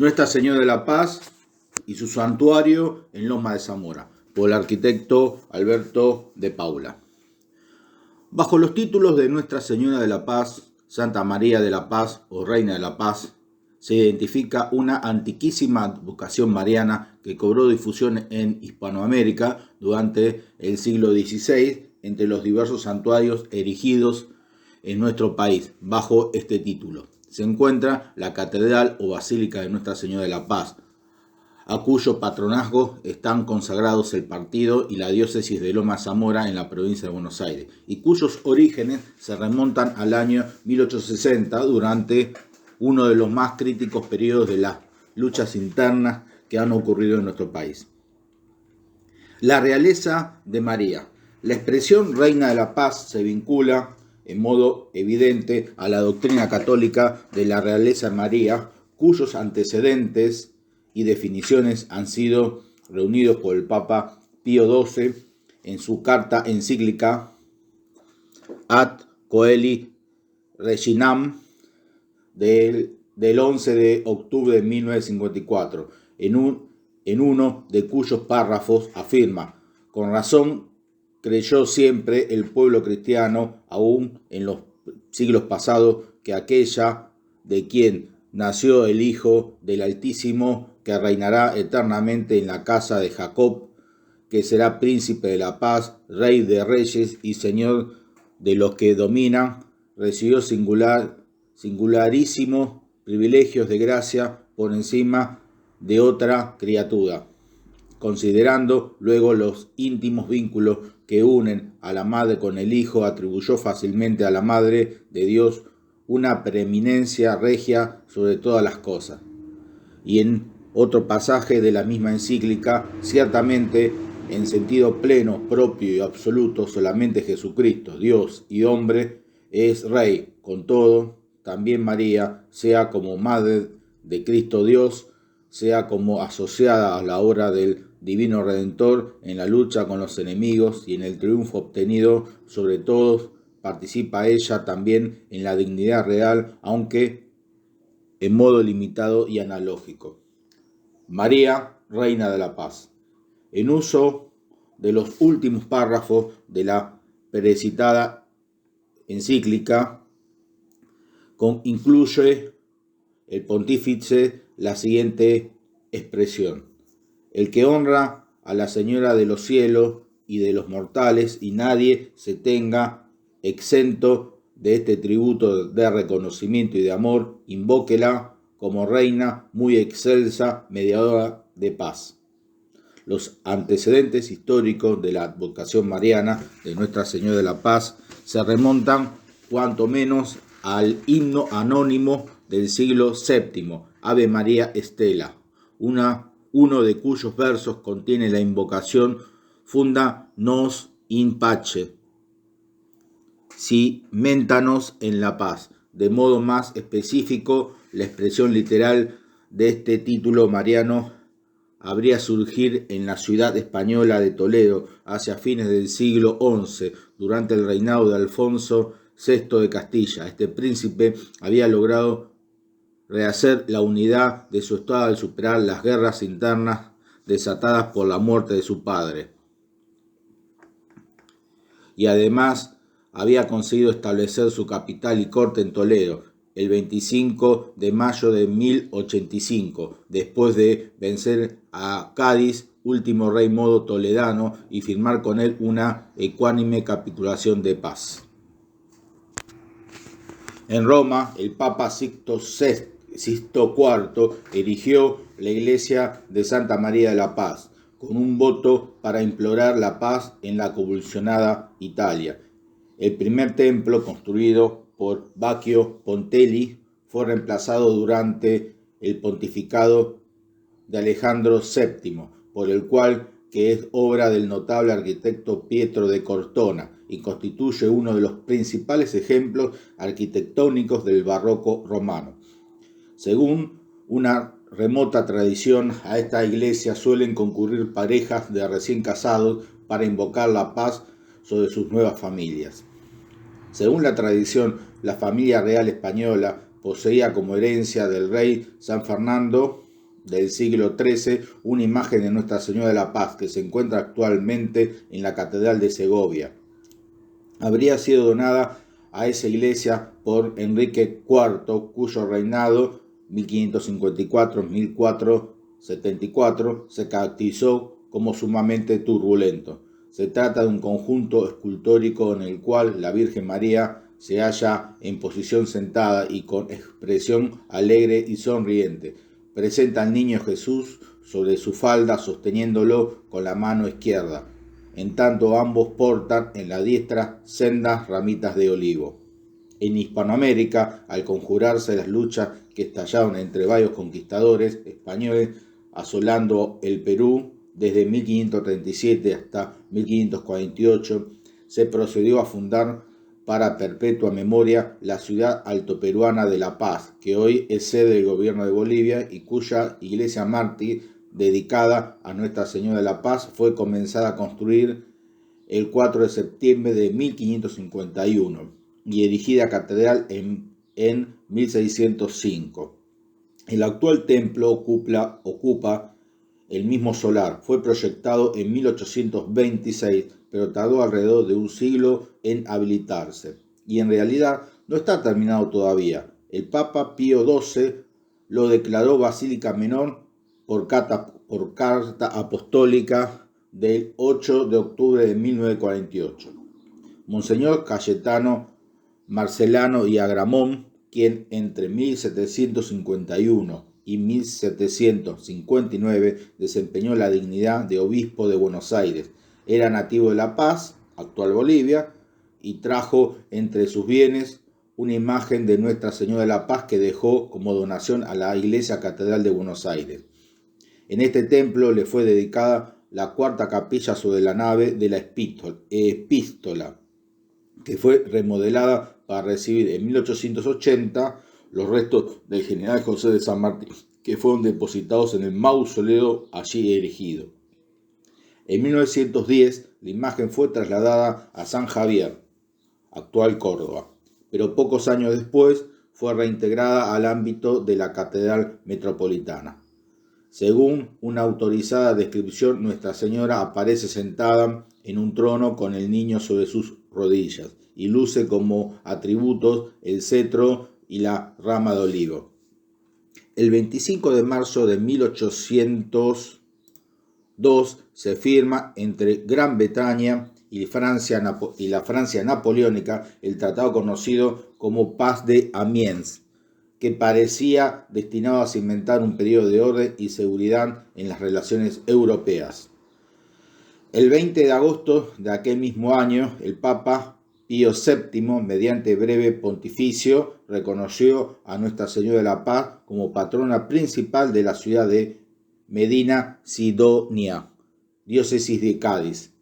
Nuestra Señora de la Paz y su santuario en Loma de Zamora, por el arquitecto Alberto de Paula. Bajo los títulos de Nuestra Señora de la Paz, Santa María de la Paz o Reina de la Paz, se identifica una antiquísima advocación mariana que cobró difusión en Hispanoamérica durante el siglo XVI entre los diversos santuarios erigidos en nuestro país. Bajo este título se encuentra la Catedral o Basílica de Nuestra Señora de la Paz, a cuyo patronazgo están consagrados el partido y la diócesis de Loma de Zamora en la provincia de Buenos Aires, y cuyos orígenes se remontan al año 1860 durante uno de los más críticos periodos de las luchas internas que han ocurrido en nuestro país. La realeza de María. La expresión Reina de la Paz se vincula en modo evidente a la doctrina católica de la realeza de María, cuyos antecedentes y definiciones han sido reunidos por el Papa Pío XII en su carta encíclica Ad Coeli Reginam del 11 de octubre de 1954, en uno de cuyos párrafos afirma: con razón creyó siempre el pueblo cristiano, aún en los siglos pasados, que aquella de quien nació el Hijo del Altísimo, que reinará eternamente en la casa de Jacob, que será príncipe de la paz, rey de reyes y señor de los que dominan, recibió singularísimos privilegios de gracia por encima de otra criatura. Considerando luego los íntimos vínculos que unen a la madre con el Hijo, atribuyó fácilmente a la Madre de Dios una preeminencia regia sobre todas las cosas. Y en otro pasaje de la misma encíclica: ciertamente, en sentido pleno, propio y absoluto, solamente Jesucristo, Dios y hombre, es Rey. Con todo, también María, sea como Madre de Cristo Dios, sea como asociada a la obra del Divino Redentor en la lucha con los enemigos y en el triunfo obtenido sobre todos, participa ella también en la dignidad real, aunque en modo limitado y analógico. María, Reina de la Paz. En uso de los últimos párrafos de la precitada encíclica, incluye el pontífice la siguiente expresión: el que honra a la Señora de los cielos y de los mortales, y nadie se tenga exento de este tributo de reconocimiento y de amor, invóquela como reina muy excelsa, mediadora de paz. Los antecedentes históricos de la advocación mariana de Nuestra Señora de la Paz se remontan cuanto menos al himno anónimo del siglo VII, Ave María Stella, uno de cuyos versos contiene la invocación Funda nos in pace, cimentanos en la paz. De modo más específico, la expresión literal de este título mariano habría surgir en la ciudad española de Toledo hacia fines del siglo XI, durante el reinado de Alfonso VI de Castilla. Este príncipe había logrado rehacer la unidad de su estado al superar las guerras internas desatadas por la muerte de su padre. Y además había conseguido establecer su capital y corte en Toledo el 25 de mayo de 1085, después de vencer a Cádiz, último rey modo toledano, y firmar con él una ecuánime capitulación de paz. En Roma, el Papa Sixto IV erigió la iglesia de Santa María de la Paz, con un voto para implorar la paz en la convulsionada Italia. El primer templo, construido por Baccio Pontelli, fue reemplazado durante el pontificado de Alejandro VII, por el cual, que es obra del notable arquitecto Pietro de Cortona, y constituye uno de los principales ejemplos arquitectónicos del barroco romano. Según una remota tradición, a esta iglesia suelen concurrir parejas de recién casados para invocar la paz sobre sus nuevas familias. Según la tradición, la familia real española poseía como herencia del rey San Fernando del siglo XIII una imagen de Nuestra Señora de la Paz que se encuentra actualmente en la Catedral de Segovia. Habría sido donada a esa iglesia por Enrique IV, cuyo reinado 1554-1474 se caracterizó como sumamente turbulento. Se trata de un conjunto escultórico en el cual la Virgen María se halla en posición sentada y con expresión alegre y sonriente. Presenta al niño Jesús sobre su falda sosteniéndolo con la mano izquierda. En tanto ambos portan en la diestra sendas ramitas de olivo. En Hispanoamérica, al conjurarse las luchas que estallaron entre varios conquistadores españoles asolando el Perú desde 1537 hasta 1548, se procedió a fundar para perpetua memoria la ciudad altoperuana de La Paz, que hoy es sede del gobierno de Bolivia y cuya iglesia mártir dedicada a Nuestra Señora de la Paz fue comenzada a construir el 4 de septiembre de 1551 y erigida catedral en 1605. El actual templo ocupa el mismo solar. Fue proyectado en 1826, pero tardó alrededor de un siglo en habilitarse. Y en realidad no está terminado todavía. El Papa Pío XII lo declaró Basílica Menor por carta apostólica del 8 de octubre de 1948. Monseñor Cayetano Marcelano y Agramón, quien entre 1751 y 1759 desempeñó la dignidad de obispo de Buenos Aires, era nativo de La Paz, actual Bolivia, y trajo entre sus bienes una imagen de Nuestra Señora de la Paz que dejó como donación a la Iglesia Catedral de Buenos Aires. En este templo le fue dedicada la cuarta capilla sobre la nave de la epístola, que fue remodelada para recibir en 1880 los restos del general José de San Martín, que fueron depositados en el mausoleo allí erigido. En 1910 la imagen fue trasladada a San Javier, actual Córdoba, pero pocos años después fue reintegrada al ámbito de la Catedral Metropolitana. Según una autorizada descripción, Nuestra Señora aparece sentada en un trono con el niño sobre sus rodillas y luce como atributos el cetro y la rama de olivo. El 25 de marzo de 1802 se firma entre Gran Bretaña y la Francia napoleónica el tratado conocido como Paz de Amiens, que parecía destinado a cimentar un periodo de orden y seguridad en las relaciones europeas. El 20 de agosto de aquel mismo año, el Papa Pío VII, mediante breve pontificio, reconoció a Nuestra Señora de la Paz como patrona principal de la ciudad de Medina Sidonia, diócesis de Cádiz.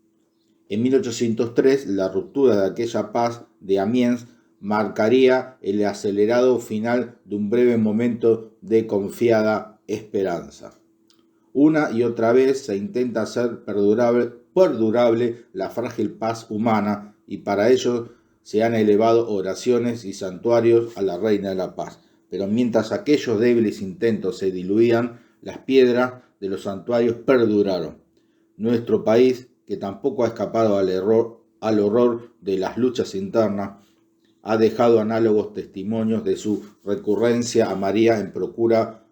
En 1803, la ruptura de aquella paz de Amiens marcaría el acelerado final de un breve momento de confiada esperanza. Una y otra vez se intenta hacer perdurable la frágil paz humana y para ello se han elevado oraciones y santuarios a la Reina de la Paz. Pero mientras aquellos débiles intentos se diluían, las piedras de los santuarios perduraron. Nuestro país, que tampoco ha escapado al horror de las luchas internas, ha dejado análogos testimonios de su recurrencia a María en procura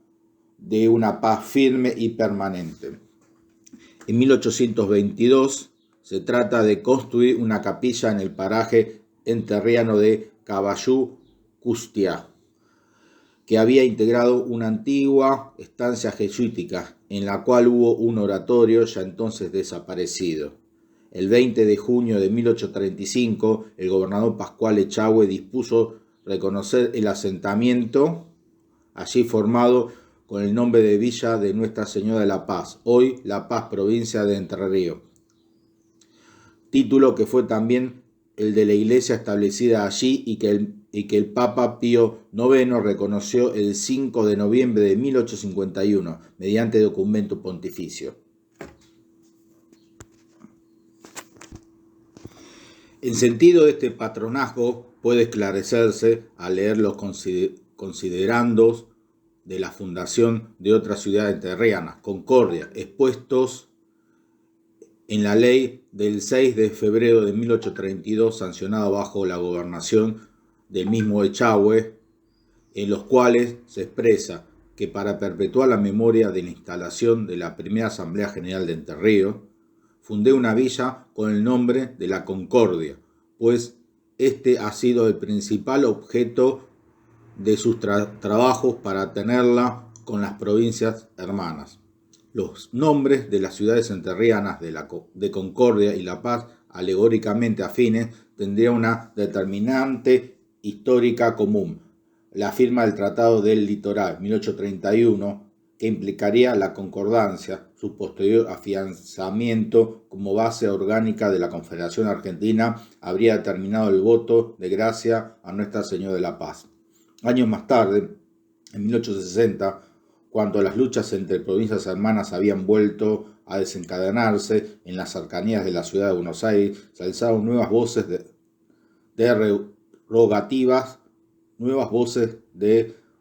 de una paz firme y permanente. En 1822 se trata de construir una capilla en el paraje enterriano de Caballú Custia, que había integrado una antigua estancia jesuítica, en la cual hubo un oratorio ya entonces desaparecido. El 20 de junio de 1835, el gobernador Pascual Echagüe dispuso reconocer el asentamiento allí formado con el nombre de Villa de Nuestra Señora de la Paz, hoy La Paz, provincia de Entre Ríos. Título que fue también el de la iglesia establecida allí y que el Papa Pío IX reconoció el 5 de noviembre de 1851 mediante documento pontificio. El sentido de este patronazgo puede esclarecerse al leer los considerandos de la fundación de otra ciudad entrerriana, Concordia, expuestos en la ley del 6 de febrero de 1832, sancionada bajo la gobernación del mismo Echagüe, en los cuales se expresa que para perpetuar la memoria de la instalación de la primera Asamblea General de Entre Ríos, fundé una villa con el nombre de La Concordia, pues este ha sido el principal objeto de sus trabajos para tenerla con las provincias hermanas. Los nombres de las ciudades entrerrianas de Concordia y La Paz, alegóricamente afines, tendrían una determinante histórica común: la firma del Tratado del Litoral, 1831, que implicaría la concordancia, su posterior afianzamiento como base orgánica de la Confederación Argentina, habría determinado el voto de gracia a Nuestra Señora de la Paz. Años más tarde, en 1860, cuando las luchas entre provincias hermanas habían vuelto a desencadenarse en las cercanías de la ciudad de Buenos Aires, se alzaron nuevas voces de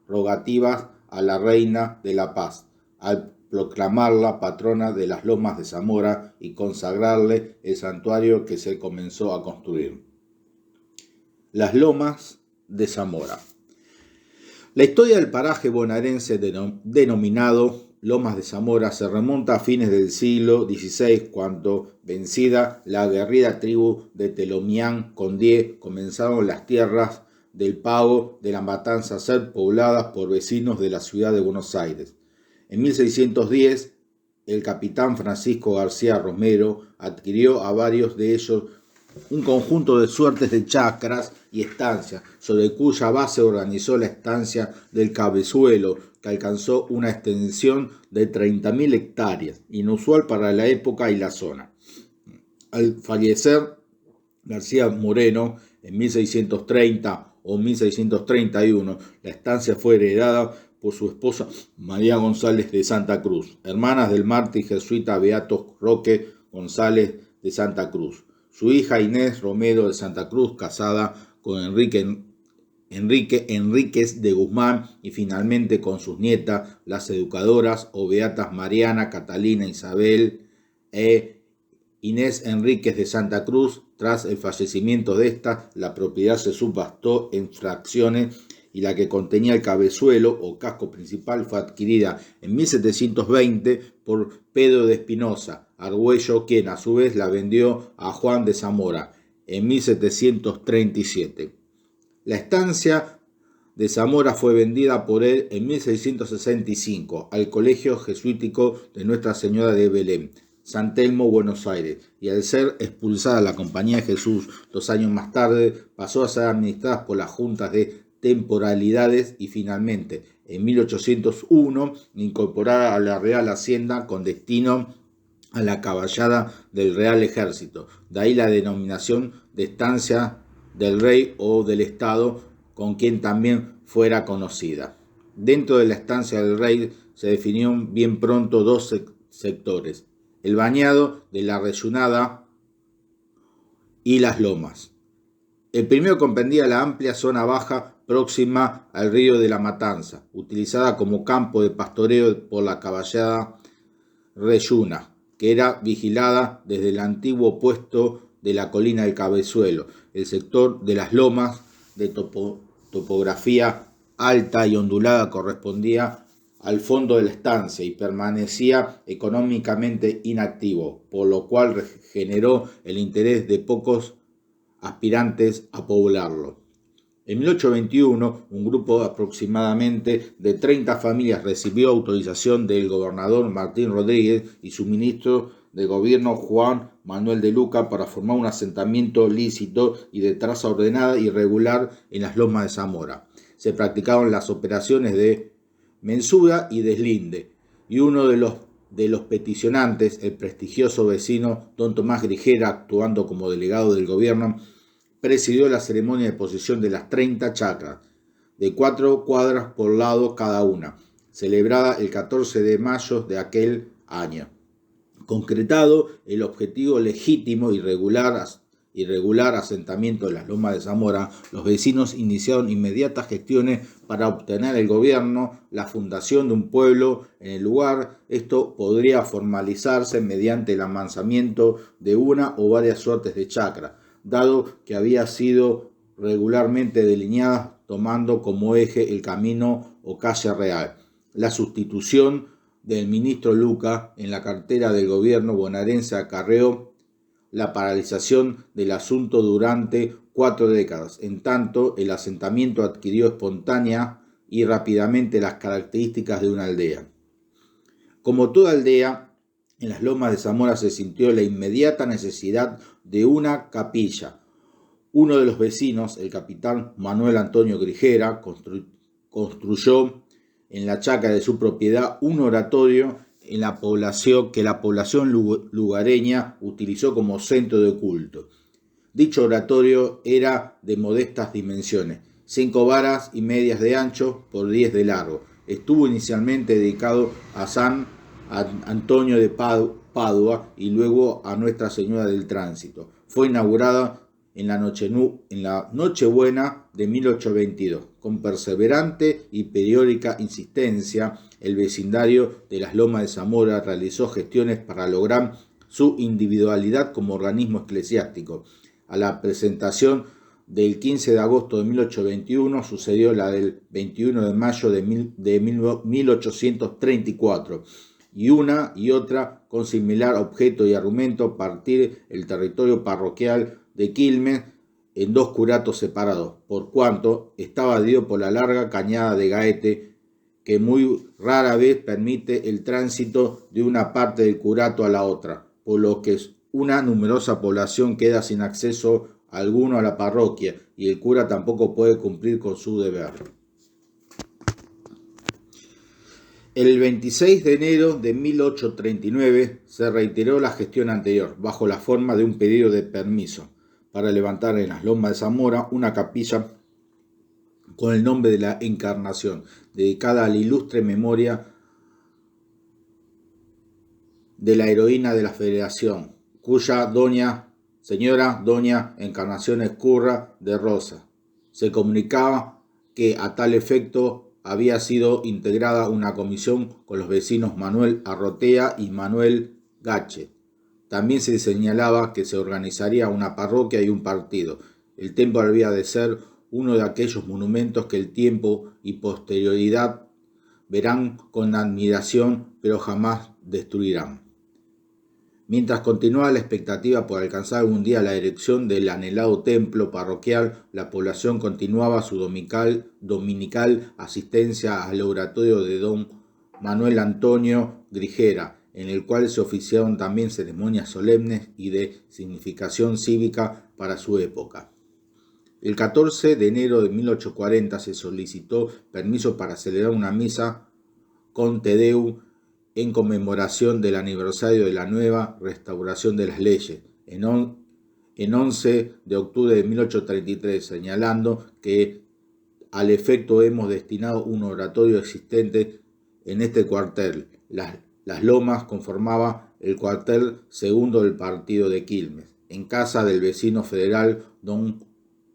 rogativas a la Reina de la Paz, al proclamarla patrona de las Lomas de Zamora y consagrarle el santuario que se comenzó a construir. Las Lomas de Zamora. La historia del paraje bonaerense denominado Lomas de Zamora se remonta a fines del siglo XVI, cuando, vencida la aguerrida tribu de Telomián Condé, comenzaron las tierras del Pago de la Matanza a ser pobladas por vecinos de la ciudad de Buenos Aires. En 1610, el capitán Francisco García Romero adquirió a varios de ellos un conjunto de suertes de chacras y estancias, sobre cuya base organizó la estancia del Cabezuelo, que alcanzó una extensión de 30.000 hectáreas, inusual para la época y la zona. Al fallecer García Moreno en 1630 o 1631, la estancia fue heredada por su esposa María González de Santa Cruz, hermanas del mártir jesuita Beato Roque González de Santa Cruz. Su hija Inés Romero de Santa Cruz, casada con Enrique Enríquez de Guzmán, y finalmente con sus nietas, las educadoras o beatas Mariana, Catalina, Isabel e Inés Enríquez de Santa Cruz. Tras el fallecimiento de esta, la propiedad se subastó en fracciones y la que contenía el cabezuelo o casco principal fue adquirida en 1720 por Pedro de Espinosa Argüello, quien a su vez la vendió a Juan de Zamora en 1737. La estancia de Zamora fue vendida por él en 1665 al Colegio Jesuítico de Nuestra Señora de Belén, San Telmo, Buenos Aires, y al ser expulsada la Compañía de Jesús 2 años más tarde, pasó a ser administrada por las juntas de temporalidades y finalmente, en 1801, incorporada a la Real Hacienda con destino a la caballada del Real Ejército. De ahí la denominación de estancia del rey o del Estado, con quien también fuera conocida. Dentro de la estancia del rey se definieron bien pronto dos sectores: el bañado de la Reyunada y las lomas. El primero comprendía la amplia zona baja próxima al río de la Matanza, utilizada como campo de pastoreo por la caballada Reyuna, que era vigilada desde el antiguo puesto de la colina del Cabezuelo. El sector de las lomas, de topografía alta y ondulada, correspondía al fondo de la estancia y permanecía económicamente inactivo, por lo cual generó el interés de pocos aspirantes a poblarlo. En 1821, un grupo aproximadamente de 30 familias recibió autorización del gobernador Martín Rodríguez y su ministro de gobierno Juan Manuel de Luca para formar un asentamiento lícito y de traza ordenada y regular en las Lomas de Zamora. Se practicaron las operaciones de mensura y deslinde, y uno de los peticionantes, el prestigioso vecino don Tomás Grigera, actuando como delegado del gobierno, presidió la ceremonia de posesión de las 30 chacras, de 4 cuadras por lado cada una, celebrada el 14 de mayo de aquel año. Concretado el objetivo legítimo y regular irregular asentamiento de las Lomas de Zamora, los vecinos iniciaron inmediatas gestiones para obtener el gobierno, la fundación de un pueblo en el lugar. Esto podría formalizarse mediante el amansamiento de una o varias suertes de chacra, dado que había sido regularmente delineadas tomando como eje el camino o calle real. La sustitución del ministro Luca en la cartera del gobierno bonaerense acarreó la paralización del asunto durante 4 décadas. En tanto, el asentamiento adquirió espontánea y rápidamente las características de una aldea. Como toda aldea, en las Lomas de Zamora se sintió la inmediata necesidad de una capilla. Uno de los vecinos, el capitán Manuel Antonio Grijera, construyó en la chacra de su propiedad un oratorio en la población que la población lugareña utilizó como centro de culto. Dicho oratorio era de modestas dimensiones, 5 varas y medias de ancho por 10 de largo. Estuvo inicialmente dedicado a San Antonio de Padua y luego a Nuestra Señora del Tránsito. Fue inaugurada en la Nochebuena de 1822. Con perseverante y periódica insistencia, el vecindario de las Lomas de Zamora realizó gestiones para lograr su individualidad como organismo eclesiástico. A la presentación del 15 de agosto de 1821 sucedió la del 21 de mayo de 1834, y una y otra con similar objeto y argumento: partir el territorio parroquial de Quilmes en 2 curatos separados, por cuanto estaba dividido por la larga cañada de Gaete, que muy rara vez permite el tránsito de una parte del curato a la otra, por lo que una numerosa población queda sin acceso alguno a la parroquia y el cura tampoco puede cumplir con su deber. El 26 de enero de 1839 se reiteró la gestión anterior, bajo la forma de un pedido de permiso para levantar en las Lomas de Zamora una capilla con el nombre de la Encarnación, dedicada a la ilustre memoria de la heroína de la Federación, cuya señora Doña Encarnación Escurra de Rosa. Se comunicaba que a tal efecto había sido integrada una comisión con los vecinos Manuel Arrotea y Manuel Gache. También se señalaba que se organizaría una parroquia y un partido. El templo había de ser uno de aquellos monumentos que el tiempo y posterioridad verán con admiración, pero jamás destruirán. Mientras continuaba la expectativa por alcanzar algún día la erección del anhelado templo parroquial, la población continuaba su dominical asistencia al oratorio de don Manuel Antonio Grijera, en el cual se oficiaron también ceremonias solemnes y de significación cívica para su época. El 14 de enero de 1840 se solicitó permiso para celebrar una misa con Te Deum en conmemoración del aniversario de la nueva restauración de las leyes, en 11 de octubre de 1833, señalando que al efecto hemos destinado un oratorio existente en este cuartel. Las Lomas conformaba el cuartel segundo del partido de Quilmes, en casa del vecino federal don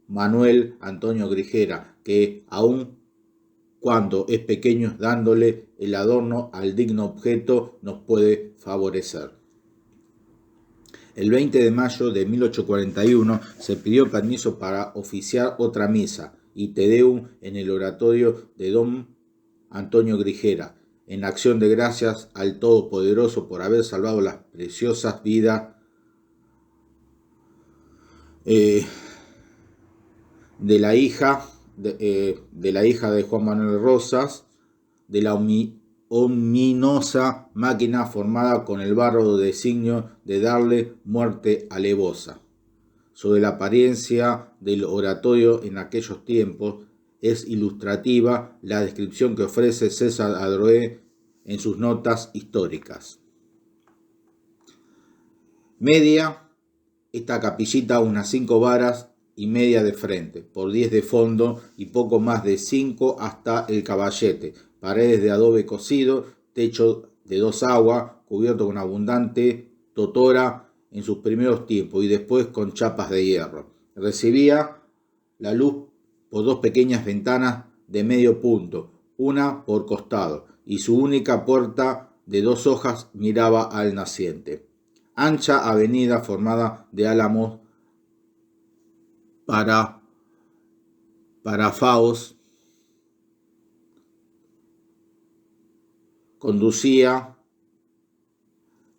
Manuel Antonio Grijera, que aun cuando es pequeño, dándole el adorno al digno objeto, nos puede favorecer. El 20 de mayo de 1841 se pidió permiso para oficiar otra misa y Te Deum en el oratorio de don Antonio Grijera, en acción de gracias al Todopoderoso por haber salvado las preciosas vidas de la hija de Juan Manuel Rosas, de la ominosa máquina formada con el bárbaro designio de darle muerte alevosa. Sobre la apariencia del oratorio en aquellos tiempos es ilustrativa la descripción que ofrece César Adroé en sus notas históricas. Media esta capillita unas 5 varas y media de frente, por 10 de fondo y poco más de 5 hasta el caballete, paredes de adobe cocido, techo de 2 aguas, cubierto con abundante totora en sus primeros tiempos y después con chapas de hierro. Recibía la luz por dos pequeñas ventanas de medio punto, una por costado, y su única puerta de 2 hojas miraba al naciente. Ancha avenida formada de álamos parafaos conducía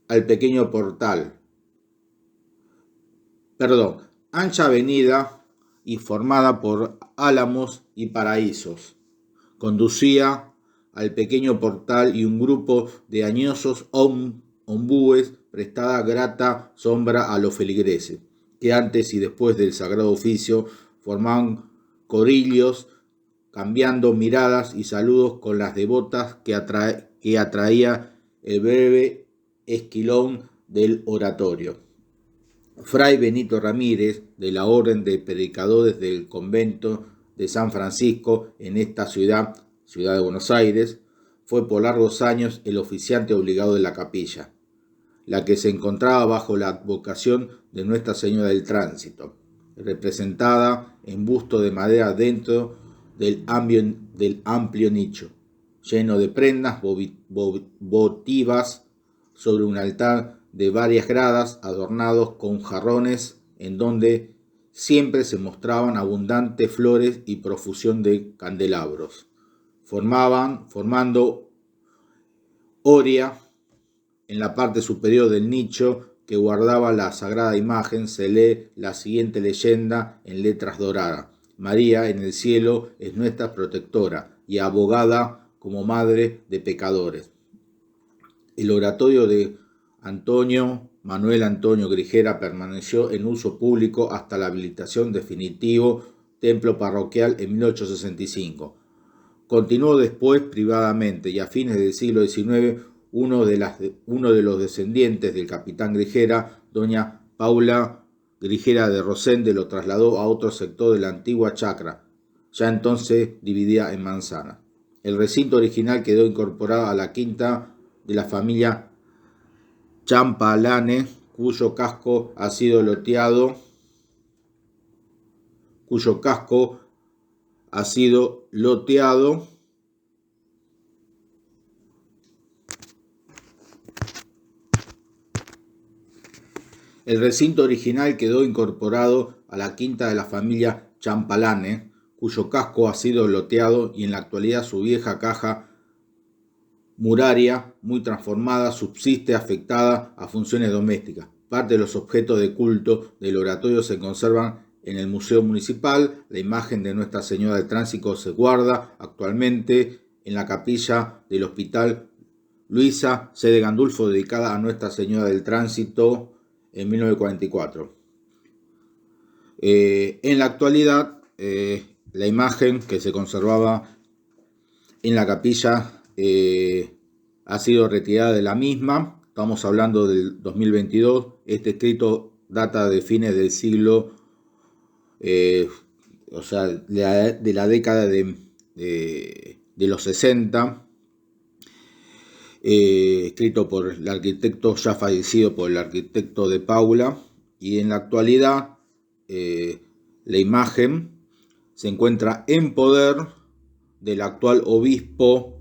al pequeño portal. Ancha avenida y formada por álamos y paraísos, conducía al pequeño portal y un grupo de añosos ombúes prestaba grata sombra a los feligreses, que antes y después del sagrado oficio formaban corillos, cambiando miradas y saludos con las devotas que atraía el breve esquilón del oratorio. Fray Benito Ramírez, de la Orden de Predicadores del Convento de San Francisco en esta ciudad de Buenos Aires, fue por largos años el oficiante obligado de la capilla, la que se encontraba bajo la advocación de Nuestra Señora del Tránsito, representada en busto de madera dentro del amplio nicho, lleno de prendas votivas sobre un altar de varias gradas adornados con jarrones en donde siempre se mostraban abundantes flores y profusión de candelabros. Formando oria en la parte superior del nicho que guardaba la sagrada imagen, se lee la siguiente leyenda en letras doradas: María en el cielo es nuestra protectora y abogada como madre de pecadores. El oratorio de Manuel Antonio Grijera permaneció en uso público hasta la habilitación definitivo templo parroquial en 1865. Continuó después privadamente y a fines del siglo XIX uno de los descendientes del capitán Grijera, doña Paula Grijera de Rosende, lo trasladó a otro sector de la antigua chacra, ya entonces dividida en manzanas. El recinto original quedó incorporado a la quinta de la familia Champalane, cuyo casco ha sido loteado. El recinto original quedó incorporado a la quinta de la familia Champalane, cuyo casco ha sido loteado, y en la actualidad su vieja caja muraria, muy transformada, subsiste afectada a funciones domésticas. Parte de los objetos de culto del oratorio se conservan en el Museo Municipal. La imagen de Nuestra Señora del Tránsito se guarda actualmente en la capilla del Hospital Luisa C. de Gandulfo, dedicada a Nuestra Señora del Tránsito en 1944. En la actualidad, la imagen que se conservaba en la capilla ha sido retirada de la misma. Estamos hablando del 2022. Este escrito data de fines del siglo, de la década de los 60, escrito por el arquitecto ya fallecido, por el arquitecto de Paula, y en la actualidad la imagen se encuentra en poder del actual obispo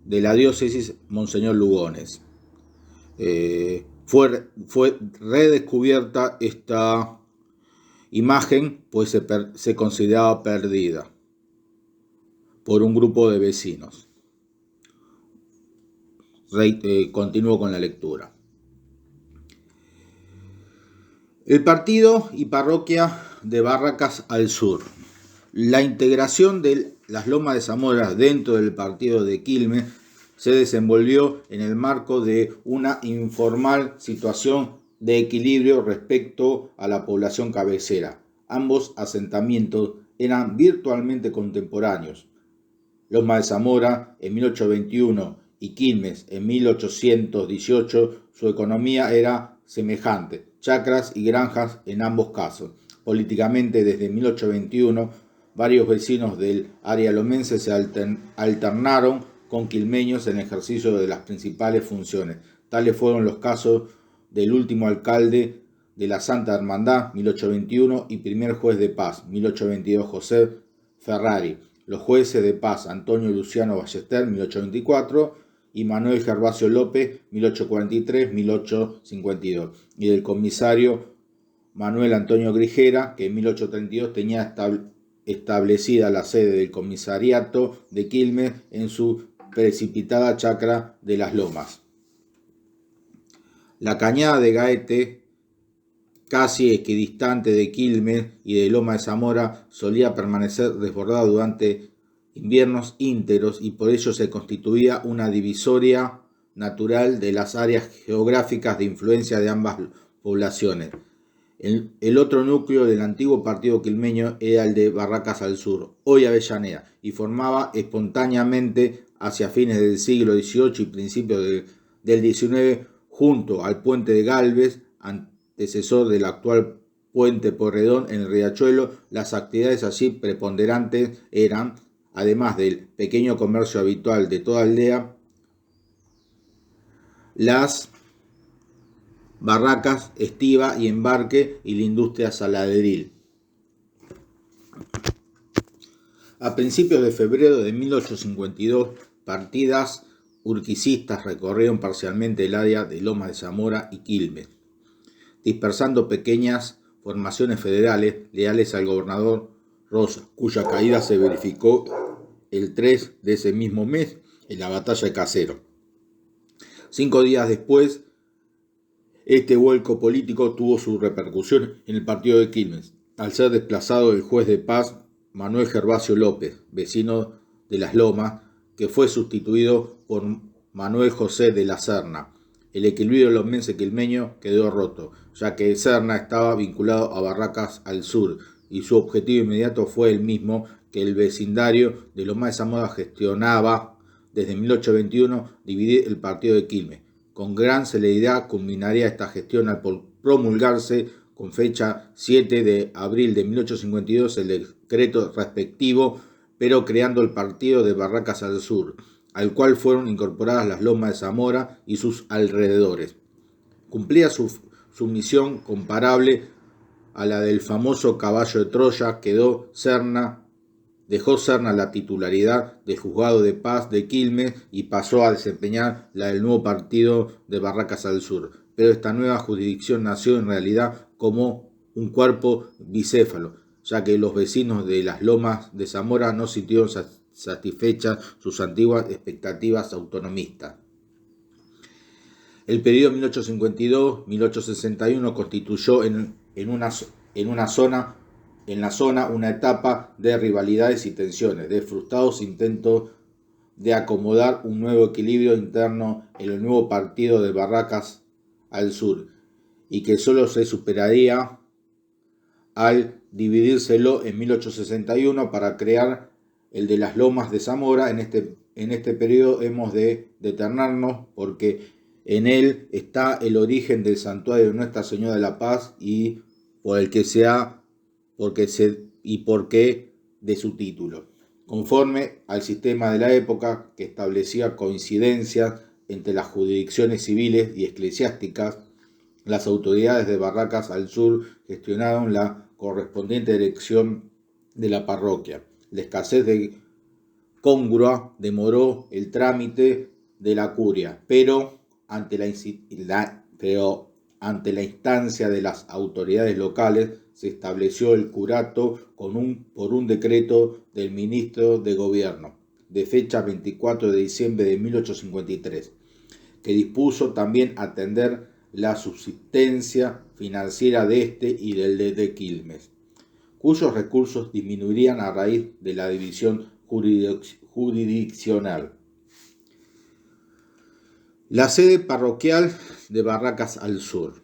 de la diócesis, Monseñor Lugones. Fue redescubierta esta imagen, pues se consideraba perdida por un grupo de vecinos. Continúo con la lectura. El partido y parroquia de Barracas al sur. La integración de las Lomas de Zamora dentro del partido de Quilmes se desenvolvió en el marco de una informal situación de equilibrio respecto a la población cabecera. Ambos asentamientos eran virtualmente contemporáneos. Lomas de Zamora en 1821 y Quilmes en 1818, su economía era semejante, chacras y granjas en ambos casos. Políticamente, desde 1821, varios vecinos del área lomense se alternaron con quilmeños en ejercicio de las principales funciones. Tales fueron los casos del último alcalde de la Santa Hermandad, 1821, y primer juez de paz, 1822, José Ferrari. Los jueces de paz, Antonio Luciano Ballester, 1824, y Manuel Gervasio López, 1843-1852, y del comisario Manuel Antonio Grijera, que en 1832 tenía establecida la sede del comisariato de Quilmes en su precipitada chacra de las Lomas. La cañada de Gaete, casi equidistante de Quilmes y de Loma de Zamora, solía permanecer desbordada durante inviernos ínteros y por ello se constituía una divisoria natural de las áreas geográficas de influencia de ambas poblaciones. El otro núcleo del antiguo partido quilmeño era el de Barracas al Sur, hoy Avellaneda, y formaba espontáneamente hacia fines del siglo XVIII y principios del XIX, junto al puente de Gálvez, antecesor del actual puente Porredón en el Riachuelo. Las actividades allí preponderantes eran, además del pequeño comercio habitual de toda aldea, las barracas, estiva y embarque y la industria saladeril. A principios de febrero de 1852, partidas urquicistas recorrieron parcialmente el área de Lomas de Zamora y Quilmes, dispersando pequeñas formaciones federales leales al gobernador Rosa, cuya caída se verificó el 3 de ese mismo mes en la batalla de Caseros. 5 días después, este vuelco político tuvo su repercusión en el partido de Quilmes, al ser desplazado el juez de paz Manuel Gervasio López, vecino de Las Lomas, que fue sustituido por Manuel José de la Serna. El equilibrio lomense quilmeño quedó roto, ya que Serna estaba vinculado a Barracas al Sur y su objetivo inmediato fue el mismo que el vecindario de Lomas de Zamora gestionaba desde 1821, dividir el partido de Quilmes. Con gran celeridad culminaría esta gestión al promulgarse con fecha 7 de abril de 1852 el decreto respectivo, pero creando el partido de Barracas al Sur, al cual fueron incorporadas las Lomas de Zamora y sus alrededores. Cumplía su misión comparable a la del famoso caballo de Troya. Dejó Serna la titularidad del juzgado de paz de Quilmes y pasó a desempeñar la del nuevo partido de Barracas al Sur. Pero esta nueva jurisdicción nació en realidad como un cuerpo bicéfalo, ya que los vecinos de las Lomas de Zamora no sintieron satisfechas sus antiguas expectativas autonomistas. El periodo 1852-1861 constituyó en la zona una etapa de rivalidades y tensiones, de frustrados intentos de acomodar un nuevo equilibrio interno en el nuevo partido de Barracas al Sur, y que solo se superaría al dividírselo en 1861 para crear el de las Lomas de Zamora. En este periodo hemos de detenernos porque en él está el origen del santuario de Nuestra Señora de la Paz y por qué de su título, conforme al sistema de la época que establecía coincidencias entre las jurisdicciones civiles y eclesiásticas. Las autoridades de Barracas al Sur gestionaron la correspondiente elección de la parroquia. La escasez de congrua demoró el trámite de la curia, pero ante la instancia de las autoridades locales se estableció el curato por un decreto del ministro de Gobierno de fecha 24 de diciembre de 1853, que dispuso también atender la subsistencia financiera de este y del de Quilmes, cuyos recursos disminuirían a raíz de la división jurisdiccional. La sede parroquial de Barracas al Sur.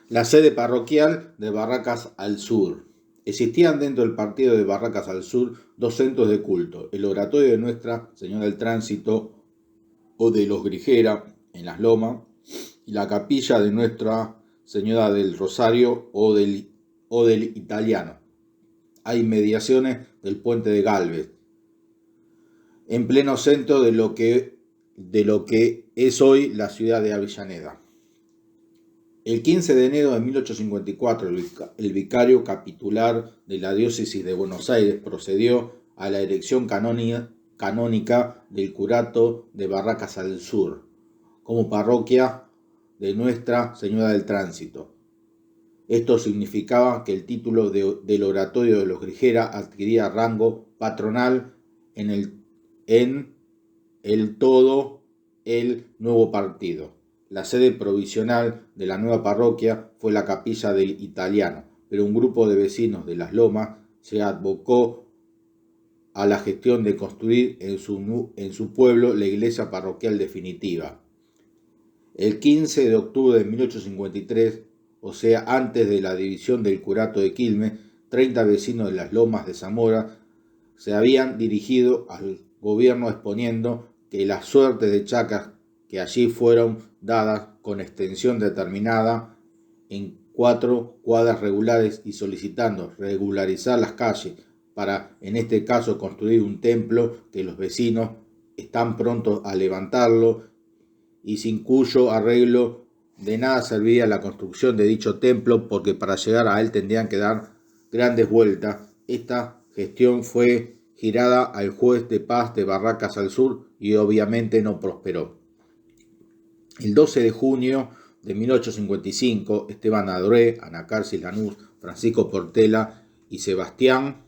La sede parroquial de Barracas al Sur. Existían dentro del partido de Barracas al Sur dos centros de culto: el oratorio de Nuestra Señora del Tránsito o de los Grijera en Las Lomas y la capilla de Nuestra Señora del Rosario o del Italiano, a inmediaciones del puente de Gálvez, en pleno centro de lo que de lo que es hoy la ciudad de Avellaneda. El 15 de enero de 1854, el vicario capitular de la diócesis de Buenos Aires procedió a la erección canónica del curato de Barracas al Sur, como parroquia de Nuestra Señora del Tránsito. Esto significaba que el título del oratorio de los Grigera adquiría rango patronal en el todo el nuevo partido. La sede provisional de la nueva parroquia fue la capilla del Italiano, pero un grupo de vecinos de Las Lomas se abocó a la gestión de construir en su pueblo la iglesia parroquial definitiva. El 15 de octubre de 1853, o sea, antes de la división del curato de Quilmes, 30 vecinos de Las Lomas de Zamora se habían dirigido al gobierno exponiendo que las suertes de chacras que allí fueron dadas con extensión determinada en 4 cuadras regulares y solicitando regularizar las calles para, en este caso, construir un templo que los vecinos están prontos a levantarlo y sin cuyo arreglo de nada servía la construcción de dicho templo, porque para llegar a él tendrían que dar grandes vueltas. Esta gestión fue girada al juez de paz de Barracas al Sur y obviamente no prosperó. El 12 de junio de 1855, Esteban Adroé, Ana Carsis Lanús, Francisco Portela y Sebastián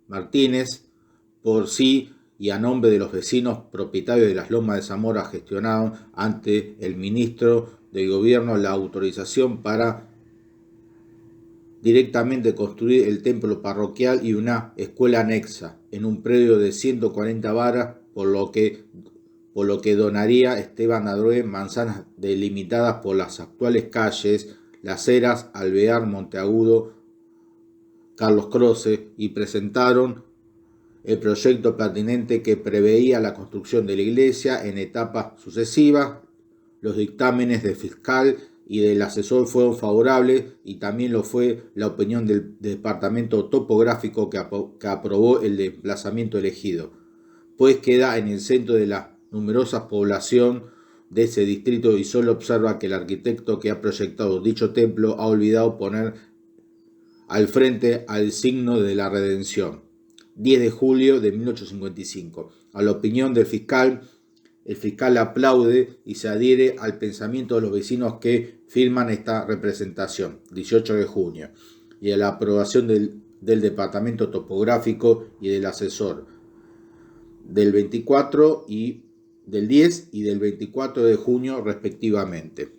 Martínez, por sí y a nombre de los vecinos propietarios de Las Lomas de Zamora, gestionaron ante el ministro del gobierno la autorización para directamente construir el templo parroquial y una escuela anexa en un predio de 140 varas, por lo que donaría Esteban Adroé manzanas delimitadas por las actuales calles Las Heras, Alvear, Monteagudo, Carlos Croce, y presentaron el proyecto pertinente que preveía la construcción de la iglesia en etapas sucesivas. Los dictámenes del fiscal y del asesor fueron favorables, y también lo fue la opinión del departamento topográfico que aprobó el emplazamiento elegido, pues queda en el centro de la numerosa población de ese distrito y solo observa que el arquitecto que ha proyectado dicho templo ha olvidado poner al frente al signo de la redención. 10 de julio de 1855. A la opinión del fiscal, el fiscal aplaude y se adhiere al pensamiento de los vecinos que firman esta representación. 18 de junio. Y a la aprobación del departamento topográfico y del asesor. Del 24 y del 10 y del 24 de junio respectivamente.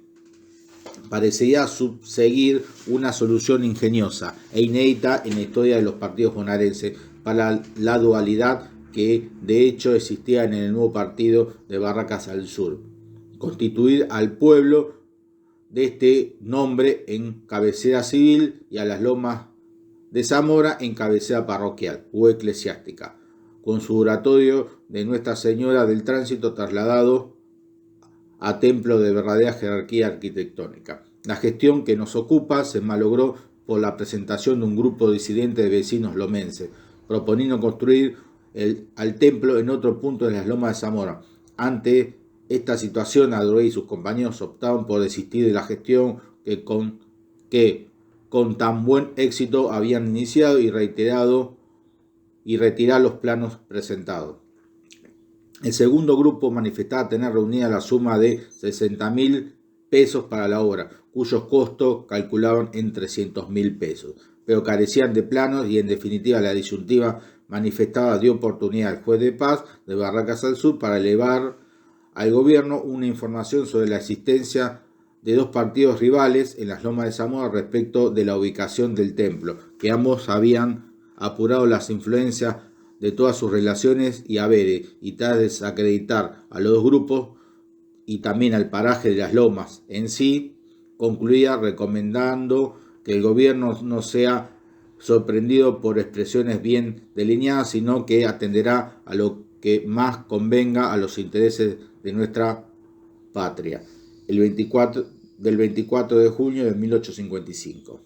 Parecería subseguir una solución ingeniosa e inédita en la historia de los partidos bonaerenses para la dualidad que de hecho existía en el nuevo partido de Barracas al Sur: constituir al pueblo de este nombre en cabecera civil y a Las Lomas de Zamora en cabecera parroquial o eclesiástica, con su oratorio de Nuestra Señora del Tránsito trasladado a templo de verdadera jerarquía arquitectónica. La gestión que nos ocupa se malogró por la presentación de un grupo disidente de vecinos lomenses, proponiendo construir al templo en otro punto de Las Lomas de Zamora. Ante esta situación, Adroé y sus compañeros optaron por desistir de la gestión que con tan buen éxito habían iniciado y retirar los planos presentados. El segundo grupo manifestaba tener reunida la suma de 60.000 pesos para la obra, cuyos costos calculaban en 300.000 pesos, pero carecían de planos y en definitiva la disyuntiva manifestada dio oportunidad al juez de paz de Barracas al Sur para elevar al gobierno una información sobre la existencia de dos partidos rivales en Las Lomas de Zamora respecto de la ubicación del templo, que ambos habían apurado las influencias de todas sus relaciones y haberes, y tras desacreditar a los dos grupos y también al paraje de Las Lomas en sí, concluía recomendando que el gobierno no sea sorprendido por expresiones bien delineadas, sino que atenderá a lo que más convenga a los intereses de nuestra patria. Del 24 de junio de 1855.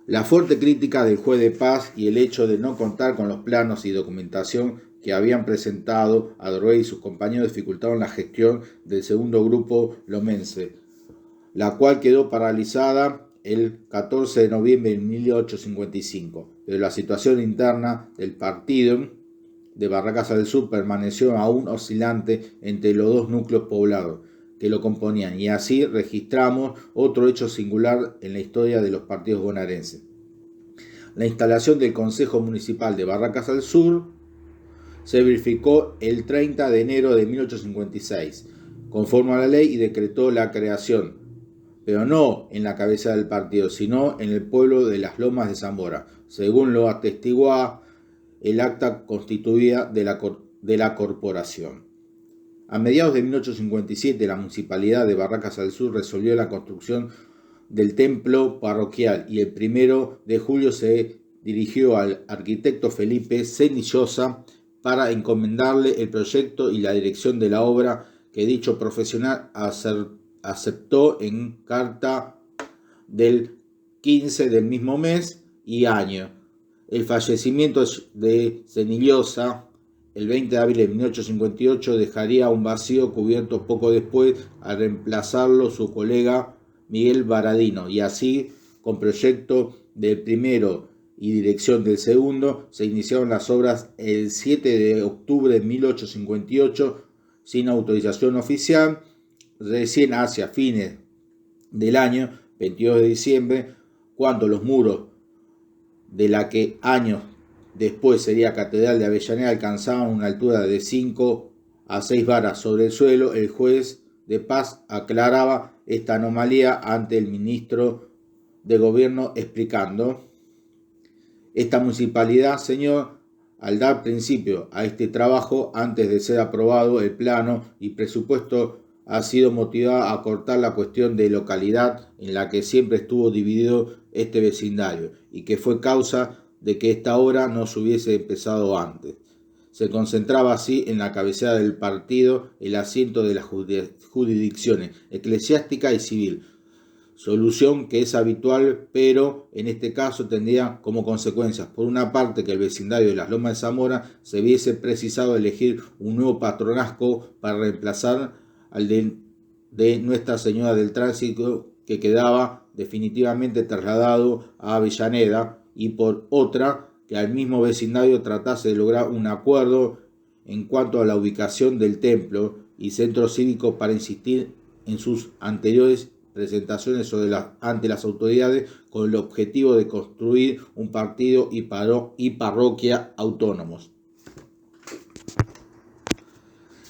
La fuerte crítica del juez de paz y el hecho de no contar con los planos y documentación que habían presentado Adroé y sus compañeros dificultaron la gestión del segundo grupo lomense, la cual quedó paralizada el 14 de noviembre de 1855. Pero la situación interna del partido de Barracas del Sur permaneció aún oscilante entre los dos núcleos poblados que lo componían, y así registramos otro hecho singular en la historia de los partidos bonaerenses. La instalación del Consejo Municipal de Barracas del Sur se verificó el 30 de enero de 1856, conforme a la ley, y decretó la creación, pero no en la cabeza del partido, sino en el pueblo de las Lomas de Zamora, según lo atestiguaba el acta constituida de la corporación. A mediados de 1857, la municipalidad de Barracas del Sur resolvió la construcción del templo parroquial, y el 1 de julio se dirigió al arquitecto Felipe Cenillosa para encomendarle el proyecto y la dirección de la obra, que dicho profesional aceptó en carta del 15 del mismo mes y año. El fallecimiento de Cenillosa el 20 de abril de 1858 dejaría un vacío cubierto poco después al reemplazarlo su colega Miguel Baradino, y así, con proyecto del primero y dirección del segundo, se iniciaron las obras el 7 de octubre de 1858 sin autorización oficial. Recién hacia fines del año 22 de diciembre, cuando los muros de la que años después sería Catedral de Avellaneda alcanzaban una altura de 5 a 6 varas sobre el suelo, el juez de paz aclaraba esta anomalía ante el ministro de Gobierno, explicando: esta municipalidad, señor, al dar principio a este trabajo, antes de ser aprobado el plano y presupuesto, ha sido motivada a cortar la cuestión de localidad en la que siempre estuvo dividido este vecindario, y que fue causa de que esta obra no se hubiese empezado antes. Se concentraba así en la cabecera del partido el asiento de las jurisdicciones eclesiástica y civil, solución que es habitual, pero en este caso tendría como consecuencias, por una parte, que el vecindario de las Lomas de Zamora se viese precisado elegir un nuevo patronazgo para reemplazar al de Nuestra Señora del Tránsito, que quedaba definitivamente trasladado a Avellaneda, y por otra, que al mismo vecindario tratase de lograr un acuerdo en cuanto a la ubicación del templo y centro cívico, para insistir en sus anteriores presentaciones ante las autoridades, con el objetivo de construir un partido y parroquia autónomos.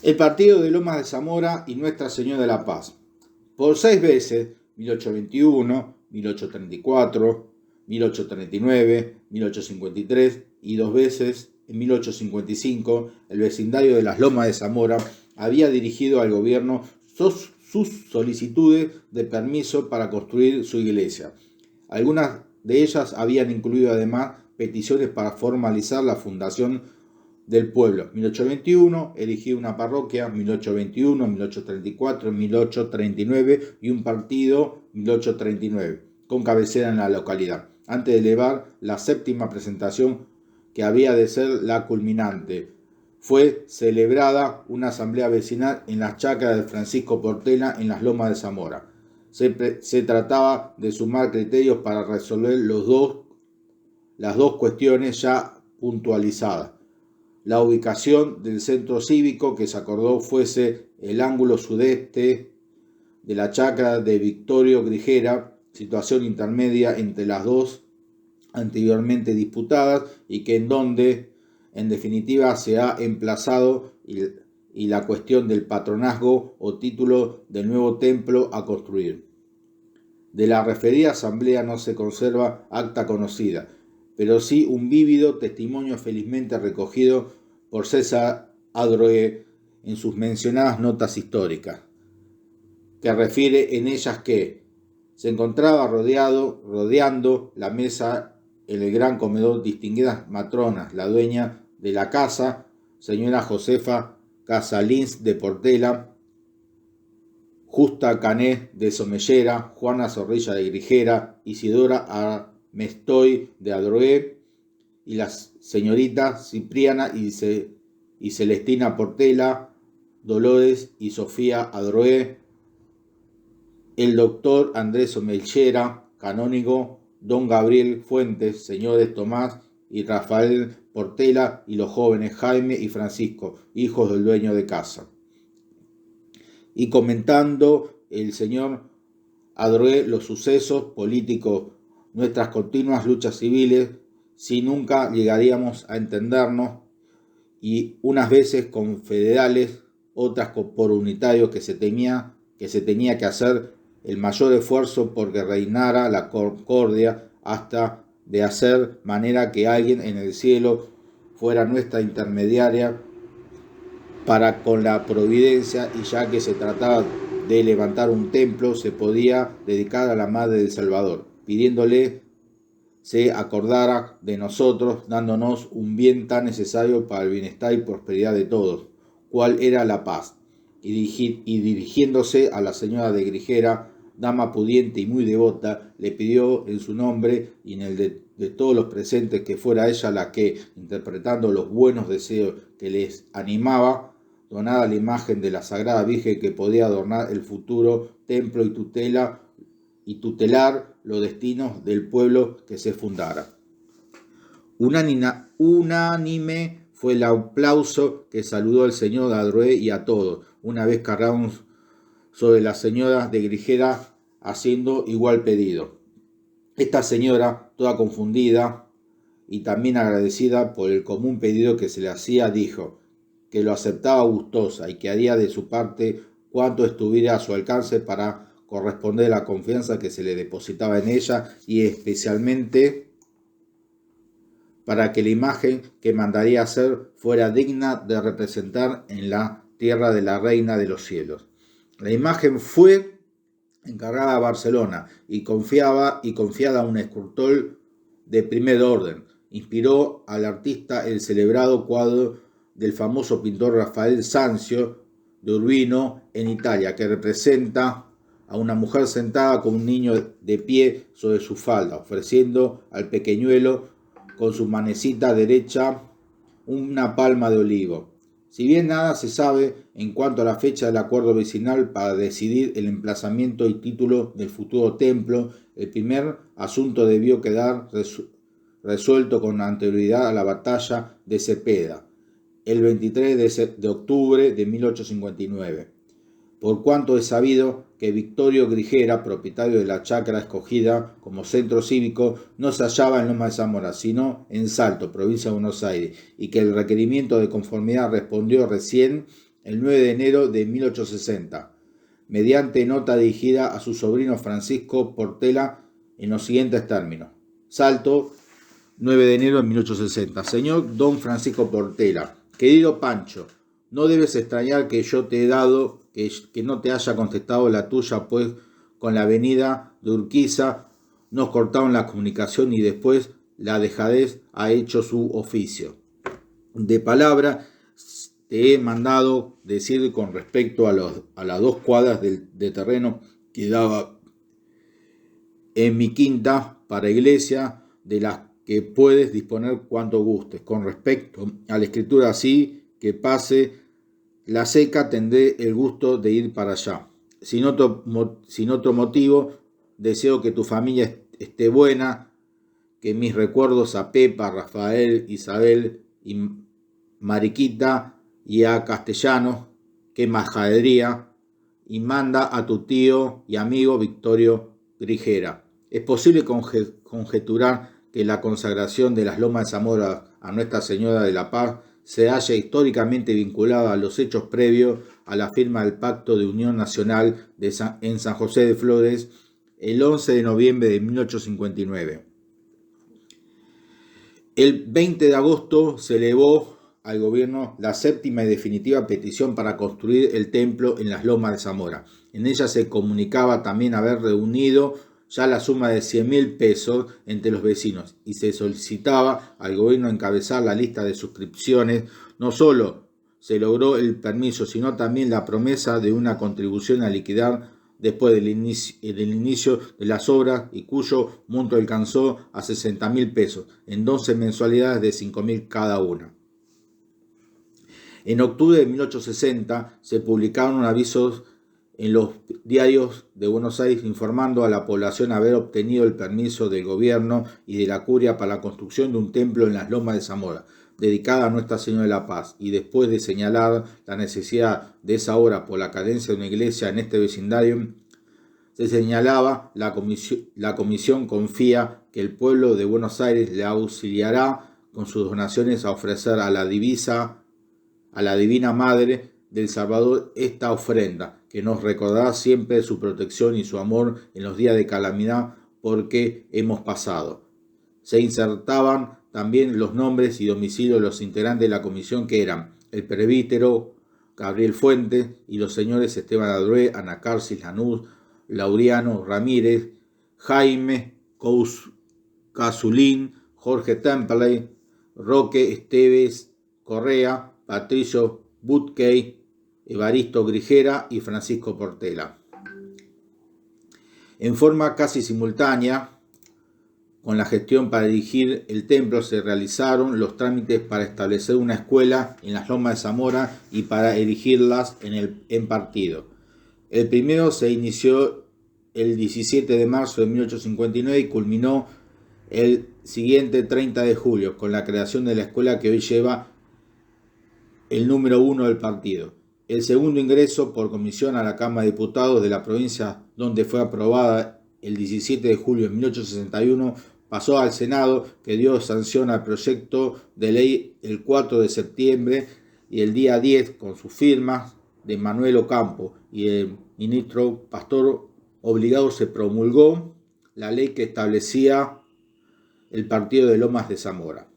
El partido de Lomas de Zamora y Nuestra Señora de la Paz. Por 6 veces, 1821, 1834, 1839, 1853 y 2 veces, en 1855, el vecindario de las Lomas de Zamora había dirigido al gobierno sus solicitudes de permiso para construir su iglesia. Algunas de ellas habían incluido además peticiones para formalizar la fundación del pueblo. 1821, erigir una parroquia, 1821, 1834, 1839 y un partido, 1839, con cabecera en la localidad, antes de elevar la séptima presentación, que había de ser la culminante. Fue celebrada una asamblea vecinal en las chacras de Francisco Portela en las Lomas de Zamora. Se trataba de sumar criterios para resolver las dos cuestiones ya puntualizadas. La ubicación del centro cívico, que se acordó fuese el ángulo sudeste de la chacra de Victorio Grijera, situación intermedia entre las dos anteriormente disputadas, y que en donde en definitiva se ha emplazado, y la cuestión del patronazgo o título del nuevo templo a construir. De la referida asamblea no se conserva acta conocida, pero sí un vívido testimonio felizmente recogido por César Adroé en sus mencionadas notas históricas, que refiere en ellas que se encontraba rodeando la mesa en el gran comedor distinguidas matronas, la dueña de la casa, señora Josefa Casalins de Portela, Justa Cané de Somellera, Juana Zorrilla de Grijera, Isidora Armestoy de Adroé, y las señoritas Cipriana y y Celestina Portela, Dolores y Sofía Adroé, el doctor Andrés Omelchera, canónigo, don Gabriel Fuentes, señores Tomás y Rafael Portela, y los jóvenes Jaime y Francisco, hijos del dueño de casa. Y comentando el señor Adroé los sucesos políticos, nuestras continuas luchas civiles, si nunca llegaríamos a entendernos, y unas veces con federales, otras por unitarios, que se tenía que hacer el mayor esfuerzo porque reinara la concordia, hasta de hacer manera que alguien en el cielo fuera nuestra intermediaria para con la providencia, y ya que se trataba de levantar un templo, se podía dedicar a la Madre del Salvador, pidiéndole se acordara de nosotros, dándonos un bien tan necesario para el bienestar y prosperidad de todos, cual era la paz. Y dirigiéndose a la señora de Grijera, dama pudiente y muy devota, le pidió en su nombre y en el de todos los presentes que fuera ella la que, interpretando los buenos deseos que les animaba, donara la imagen de la Sagrada Virgen que podía adornar el futuro templo y tutelar los destinos del pueblo que se fundara. Unánime fue el aplauso que saludó al señor Adroé y a todos, una vez cargamos sobre la señora de Grijera haciendo igual pedido. Esta señora, toda confundida y también agradecida por el común pedido que se le hacía, dijo que lo aceptaba gustosa y que haría de su parte cuanto estuviera a su alcance para corresponder a la confianza que se le depositaba en ella, y especialmente para que la imagen que mandaría hacer fuera digna de representar en la tierra de la Reina de los Cielos. La imagen fue encargada a Barcelona y confiada a un escultor de primer orden. Inspiró al artista el celebrado cuadro del famoso pintor Rafael Sanzio de Urbino en Italia, que representa a una mujer sentada con un niño de pie sobre su falda, ofreciendo al pequeñuelo con su manecita derecha una palma de olivo. Si bien nada se sabe en cuanto a la fecha del acuerdo vecinal para decidir el emplazamiento y título del futuro templo, el primer asunto debió quedar resuelto con anterioridad a la batalla de Cepeda, el 23 de octubre de 1859. Por cuanto es sabido que Victorio Grijera, propietario de la chacra escogida como centro cívico, no se hallaba en Loma de Zamora, sino en Salto, provincia de Buenos Aires, y que el requerimiento de conformidad respondió recién el 9 de enero de 1860, mediante nota dirigida a su sobrino Francisco Portela en los siguientes términos. Salto, 9 de enero de 1860. Señor don Francisco Portela, querido Pancho, no debes extrañar que yo te he dado, que no te haya contestado la tuya, pues con la venida de Urquiza nos cortaron la comunicación y después la dejadez ha hecho su oficio. De palabra te he mandado decir con respecto a las 2 cuadras de terreno que daba en mi quinta para iglesia, de las que puedes disponer cuanto gustes. Con respecto a la escritura, así que pase la seca, tendré el gusto de ir para allá. Sin otro motivo, deseo que tu familia esté buena, que mis recuerdos a Pepa, Rafael, Isabel y Mariquita y a Castellanos, que majadería, y manda a tu tío y amigo Victorio Grijera. Es posible conjeturar que la consagración de las Lomas de Zamora a Nuestra Señora de la Paz se halla históricamente vinculada a los hechos previos a la firma del Pacto de Unión Nacional en San José de Flores el 11 de noviembre de 1859. El 20 de agosto se elevó al gobierno la séptima y definitiva petición para construir el templo en las Lomas de Zamora. En ella se comunicaba también haber reunido ya la suma de 100.000 pesos entre los vecinos, y se solicitaba al gobierno encabezar la lista de suscripciones. No solo se logró el permiso, sino también la promesa de una contribución a liquidar después del inicio de las obras, y cuyo monto alcanzó a 60.000 pesos, en 12 mensualidades de 5.000 cada una. En octubre de 1860 se publicaron avisos en los diarios de Buenos Aires informando a la población haber obtenido el permiso del gobierno y de la curia para la construcción de un templo en las Lomas de Zamora, dedicada a Nuestra Señora de la Paz, y después de señalar la necesidad de esa obra por la carencia de una iglesia en este vecindario, se señalaba la comisión confía que el pueblo de Buenos Aires le auxiliará con sus donaciones a ofrecer a la Divina Madre del Salvador esta ofrenda, que nos recordará siempre su protección y su amor en los días de calamidad porque hemos pasado. Se insertaban también los nombres y domicilios de los integrantes de la comisión, que eran el presbítero Gabriel Fuentes y los señores Esteban Adroé, Ana Carcis Lanús, Laureano Ramírez, Jaime Casulín, Jorge Temperley, Roque Esteves Correa, Patricio Butkey, Evaristo Grigera y Francisco Portela. En forma casi simultánea con la gestión para dirigir el templo, se realizaron los trámites para establecer una escuela en las Lomas de Zamora y para erigirlas en partido. El primero se inició el 17 de marzo de 1859 y culminó el siguiente 30 de julio con la creación de la escuela que hoy lleva el número 1 del partido. El segundo ingreso por comisión a la Cámara de Diputados de la provincia, donde fue aprobada el 17 de julio de 1861, pasó al Senado, que dio sanción al proyecto de ley el 4 de septiembre, y el día 10, con sus firmas de Manuel Ocampo y el ministro Pastor Obligado, se promulgó la ley que establecía el partido de Lomas de Zamora.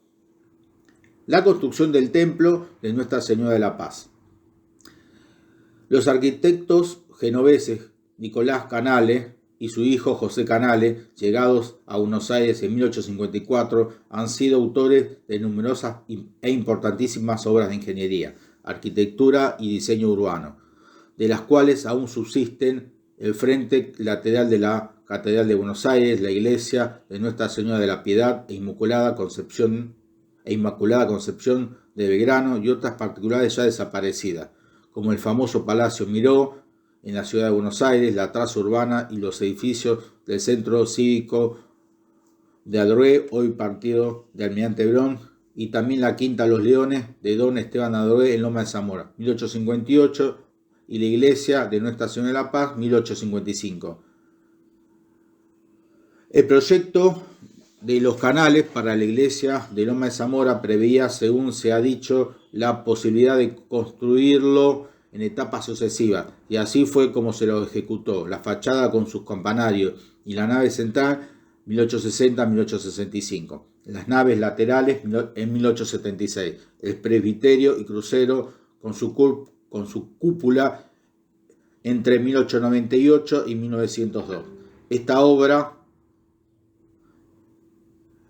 La construcción del templo de Nuestra Señora de la Paz. Los arquitectos genoveses Nicolás Canale y su hijo José Canale, llegados a Buenos Aires en 1854, han sido autores de numerosas e importantísimas obras de ingeniería, arquitectura y diseño urbano, de las cuales aún subsisten el frente lateral de la Catedral de Buenos Aires, la iglesia de Nuestra Señora de la Piedad e Inmaculada Concepción de Belgrano, y otras particulares ya desaparecidas, como el famoso Palacio Miró en la ciudad de Buenos Aires, la traza urbana y los edificios del Centro Cívico de Adroé, hoy partido de Almirante Brown, y también la Quinta Los Leones de Don Esteban Adroé en Loma de Zamora, 1858, y la iglesia de Nuestra Señora de la Paz, 1855. El proyecto de los canales para la iglesia de Loma de Zamora preveía, según se ha dicho, la posibilidad de construirlo en etapas sucesivas, y así fue como se lo ejecutó. La fachada con sus campanarios y la nave central 1860-1865, las naves laterales en 1876, el presbiterio y crucero con su cúpula entre 1898 y 1902. Esta obra,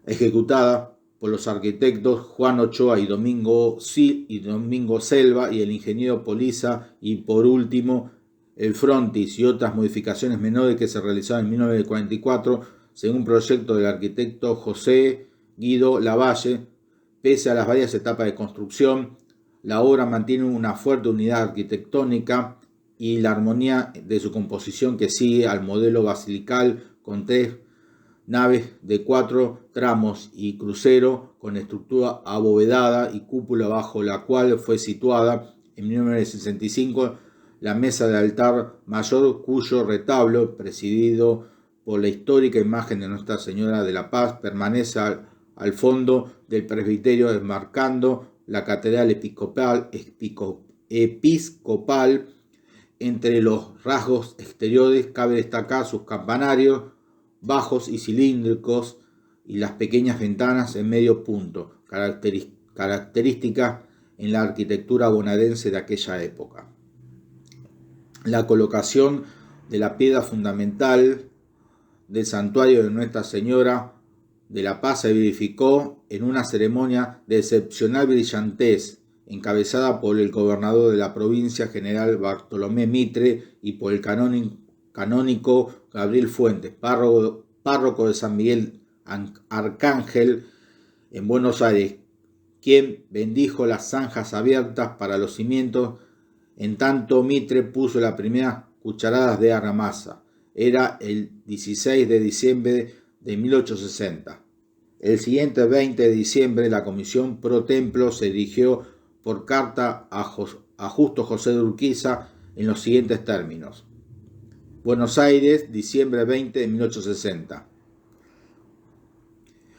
ejecutada por los arquitectos Juan Ochoa y Domingo Selva y el ingeniero Poliza, y por último el frontis y otras modificaciones menores que se realizaron en 1944 según proyecto del arquitecto José Guido Lavalle. Pese a las varias etapas de construcción, la obra mantiene una fuerte unidad arquitectónica y la armonía de su composición, que sigue al modelo basilical con 3 naves de 4 tramos y crucero con estructura abovedada y cúpula, bajo la cual fue situada en 1965 la mesa del altar mayor, cuyo retablo, presidido por la histórica imagen de Nuestra Señora de la Paz, permanece al fondo del presbiterio, enmarcando la catedral episcopal. Entre los rasgos exteriores cabe destacar sus campanarios bajos y cilíndricos y las pequeñas ventanas en medio punto, características en la arquitectura bonaerense de aquella época. La colocación de la piedra fundamental del santuario de Nuestra Señora de la Paz se verificó en una ceremonia de excepcional brillantez, encabezada por el gobernador de la provincia, general Bartolomé Mitre, y por el canónigo Gabriel Fuentes, párroco de San Miguel Arcángel en Buenos Aires, quien bendijo las zanjas abiertas para los cimientos, en tanto Mitre puso las primeras cucharadas de argamasa. Era el 16 de diciembre de 1860. El siguiente 20 de diciembre la comisión pro templo se dirigió por carta a Justo José de Urquiza en los siguientes términos. Buenos Aires, diciembre 20 de 1860.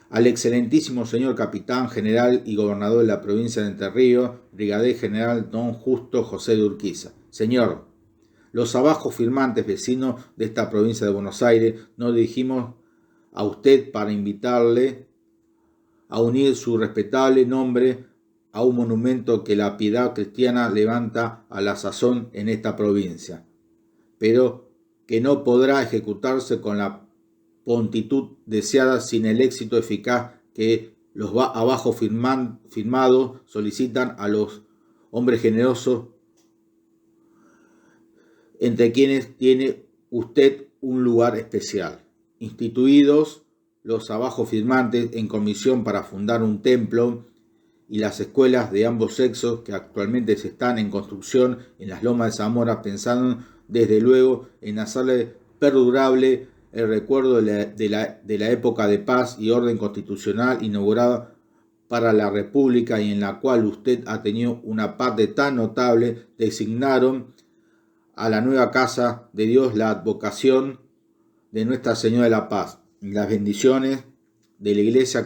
Al excelentísimo señor capitán general y gobernador de la provincia de Entre Ríos, brigadier general don Justo José de Urquiza. Señor, los abajo firmantes vecinos de esta provincia de Buenos Aires nos dirigimos a usted para invitarle a unir su respetable nombre a un monumento que la piedad cristiana levanta a la sazón en esta provincia, pero que no podrá ejecutarse con la prontitud deseada sin el éxito eficaz que los abajo firmados solicitan a los hombres generosos, entre quienes tiene usted un lugar especial. Instituidos los abajo firmantes en comisión para fundar un templo y las escuelas de ambos sexos que actualmente se están en construcción en las Lomas de Zamora, pensando desde luego en hacerle perdurable el recuerdo de la época de paz y orden constitucional inaugurada para la República y en la cual usted ha tenido una parte tan notable, designaron a la nueva casa de Dios la advocación de Nuestra Señora de la Paz. Las bendiciones de la Iglesia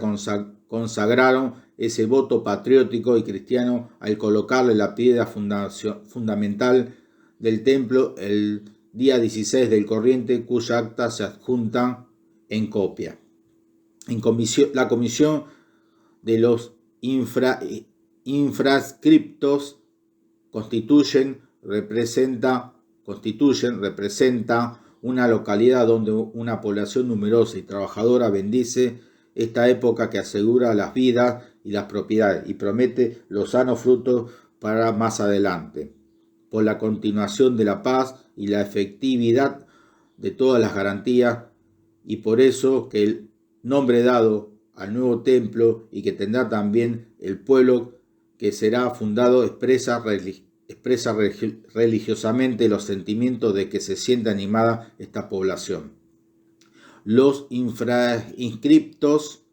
consagraron ese voto patriótico y cristiano al colocarle la piedra fundamental del templo el día 16 del corriente, cuya acta se adjunta en copia. La comisión de los infrascriptos representa una localidad donde una población numerosa y trabajadora bendice esta época que asegura las vidas y las propiedades y promete los sanos frutos para más adelante, por la continuación de la paz y la efectividad de todas las garantías, y por eso que el nombre dado al nuevo templo y que tendrá también el pueblo que será fundado expresa religiosamente los sentimientos de que se siente animada esta población. Los infrascriptos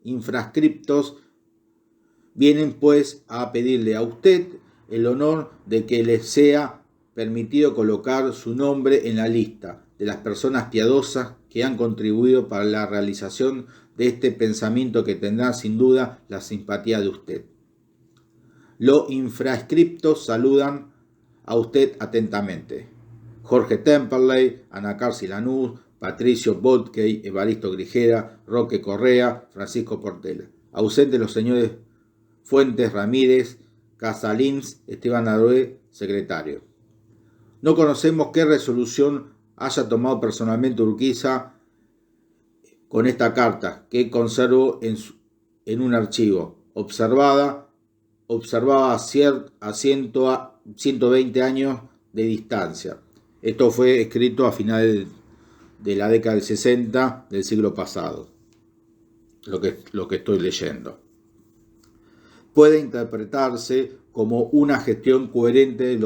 vienen pues a pedirle a usted el honor de que les sea permitido colocar su nombre en la lista de las personas piadosas que han contribuido para la realización de este pensamiento que tendrá sin duda la simpatía de usted. Los infrascriptos saludan a usted atentamente. Jorge Temperley, Ana Carci Lanús, Patricio Botkey, Evaristo Grigera, Roque Correa, Francisco Portela. Ausentes los señores Fuentes Ramírez, Casalins, Esteban Adroé, secretario. No conocemos qué resolución haya tomado personalmente Urquiza con esta carta, que conservo en un archivo. Observaba a 120 años de distancia. Esto fue escrito a finales de la década del 60 del siglo pasado, lo que estoy leyendo. Puede interpretarse como una gestión coherente de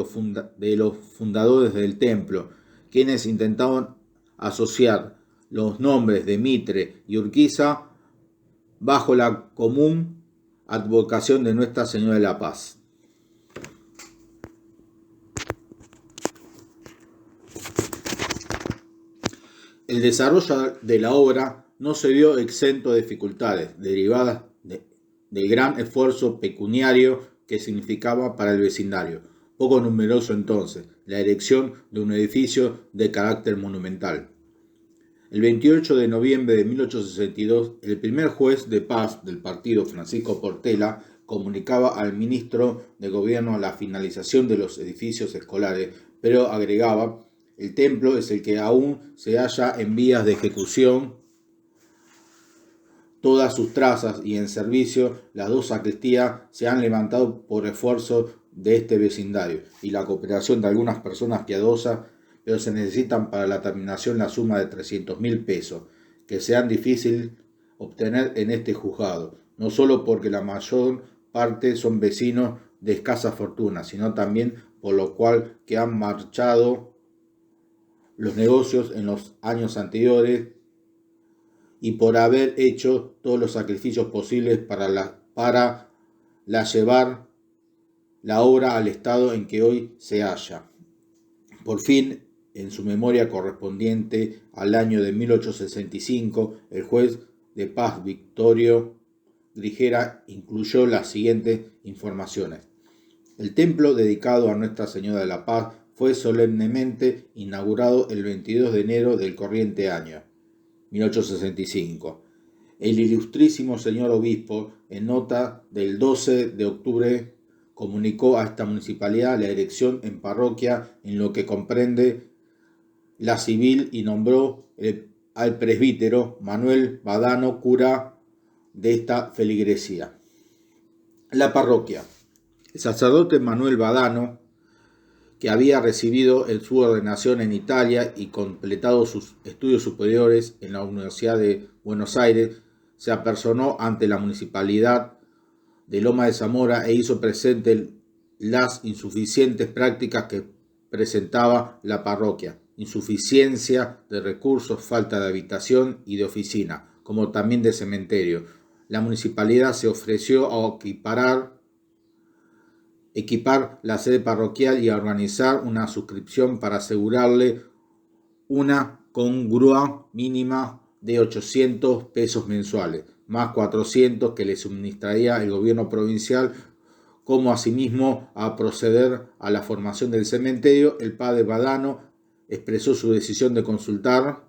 los fundadores del templo, quienes intentaron asociar los nombres de Mitre y Urquiza bajo la común advocación de Nuestra Señora de la Paz. El desarrollo de la obra no se vio exento de dificultades derivadas del gran esfuerzo pecuniario que significaba para el vecindario, poco numeroso entonces, la erección de un edificio de carácter monumental. El 28 de noviembre de 1862, el primer juez de paz del partido, Francisco Portela, comunicaba al ministro de Gobierno la finalización de los edificios escolares, pero agregaba: el templo es el que aún se halla en vías de ejecución, todas sus trazas y en servicio, las dos sacristías se han levantado por esfuerzo de este vecindario y la cooperación de algunas personas piadosas, pero se necesitan para la terminación la suma de 300.000 pesos, que sean difícil obtener en este juzgado, no solo porque la mayor parte son vecinos de escasa fortuna, sino también por lo cual que han marchado los negocios en los años anteriores y por haber hecho todos los sacrificios posibles para llevar la obra al estado en que hoy se halla. Por fin, en su memoria correspondiente al año de 1865, el juez de paz Victorio Grigera incluyó las siguientes informaciones. El templo dedicado a Nuestra Señora de la Paz fue solemnemente inaugurado el 22 de enero del corriente año, 1865. El ilustrísimo señor obispo, en nota del 12 de octubre, comunicó a esta municipalidad la erección en parroquia en lo que comprende la civil y nombró al presbítero Manuel Badano cura de esta feligresía. La parroquia. El sacerdote Manuel Badano, que había recibido su ordenación en Italia y completado sus estudios superiores en la Universidad de Buenos Aires, se apersonó ante la municipalidad de Loma de Zamora e hizo presente las insuficientes prácticas que presentaba la parroquia, insuficiencia de recursos, falta de habitación y de oficina, como también de cementerio. La municipalidad se ofreció a equipar la sede parroquial y a organizar una suscripción para asegurarle una congrua mínima de 800 pesos mensuales, más 400 que le suministraría el gobierno provincial, como asimismo a proceder a la formación del cementerio. El padre Badano expresó su decisión de consultar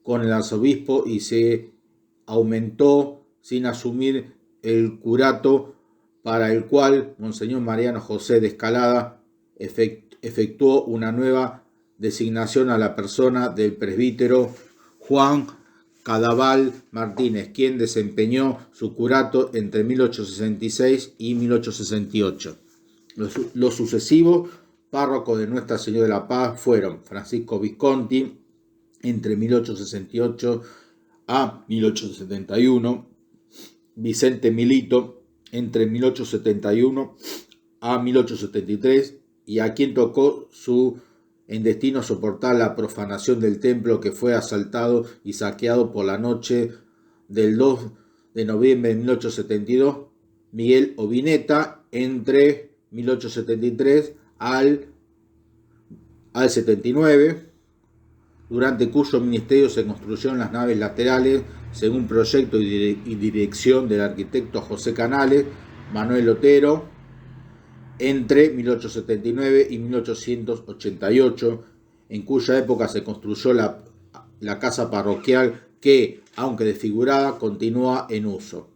con el arzobispo y se aumentó sin asumir el curato, para el cual Monseñor Mariano José de Escalada efectuó una nueva designación a la persona del presbítero Juan Cadaval Martínez, quien desempeñó su curato entre 1866 y 1868. Los sucesivos párrocos de Nuestra Señora de la Paz fueron Francisco Visconti entre 1868 a 1871, Vicente Milito entre 1871 a 1873, y a quien tocó en destino soportar la profanación del templo, que fue asaltado y saqueado por la noche del 2 de noviembre de 1872, Miguel Ovineta entre 1873 al 79, durante cuyo ministerio se construyeron las naves laterales según proyecto y dirección del arquitecto José Canales, Manuel Otero, entre 1879 y 1888, en cuya época se construyó la casa parroquial que, aunque desfigurada, continúa en uso.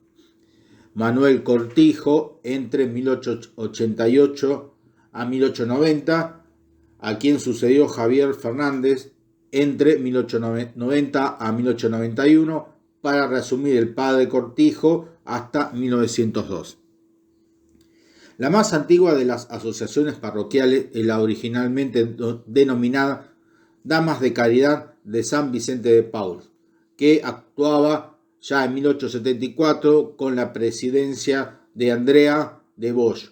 Manuel Cortijo entre 1888 a 1890, a quien sucedió Javier Fernández entre 1890 a 1891, para reasumir el padre Cortijo hasta 1902. La más antigua de las asociaciones parroquiales es la originalmente denominada Damas de Caridad de San Vicente de Paul, que actuaba ya en 1874 con la presidencia de Andrea de Bosch,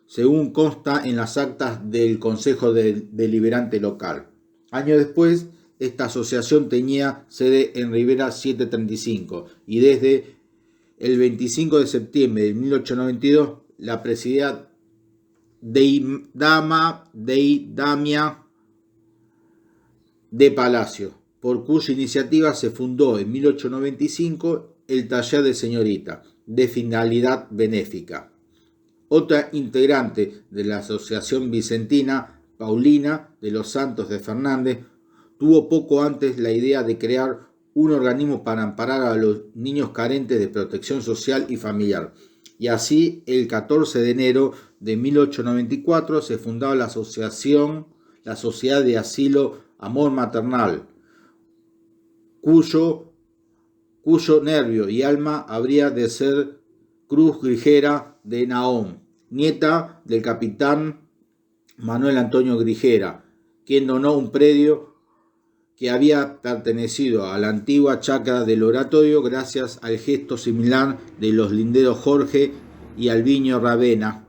según consta en las actas del Consejo Deliberante local. Años después, esta asociación tenía sede en Rivera 735 y desde el 25 de septiembre de 1892 la presidía Damia de Palacio, por cuya iniciativa se fundó en 1895 el Taller de Señorita, de finalidad benéfica. Otra integrante de la Asociación Vicentina, Paulina de los Santos de Fernández, tuvo poco antes la idea de crear un organismo para amparar a los niños carentes de protección social y familiar. Y así, el 14 de enero de 1894 se fundaba la Sociedad de Asilo Amor Maternal, cuyo nervio y alma habría de ser Cruz Grigera de Nahón, nieta del capitán Manuel Antonio Grigera, quien donó un predio que había pertenecido a la antigua chacra del oratorio gracias al gesto similar de los linderos Jorge y Albiño Ravena,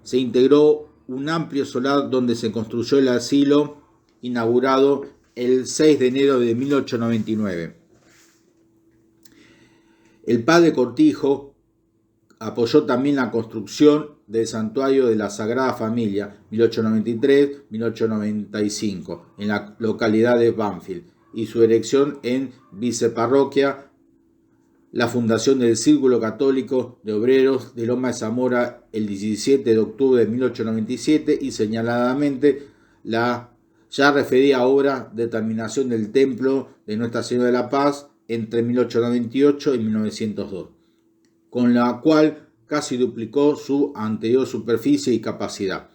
se integró un amplio solar donde se construyó el asilo inaugurado el 6 de enero de 1899. El padre Cortijo apoyó también la construcción del Santuario de la Sagrada Familia 1893-1895 en la localidad de Banfield y su erección en viceparroquia, la fundación del Círculo Católico de Obreros de Loma de Zamora el 17 de octubre de 1897 y señaladamente la ya referida obra de terminación del Templo de Nuestra Señora de la Paz entre 1898 y 1902, con la cual casi duplicó su anterior superficie y capacidad.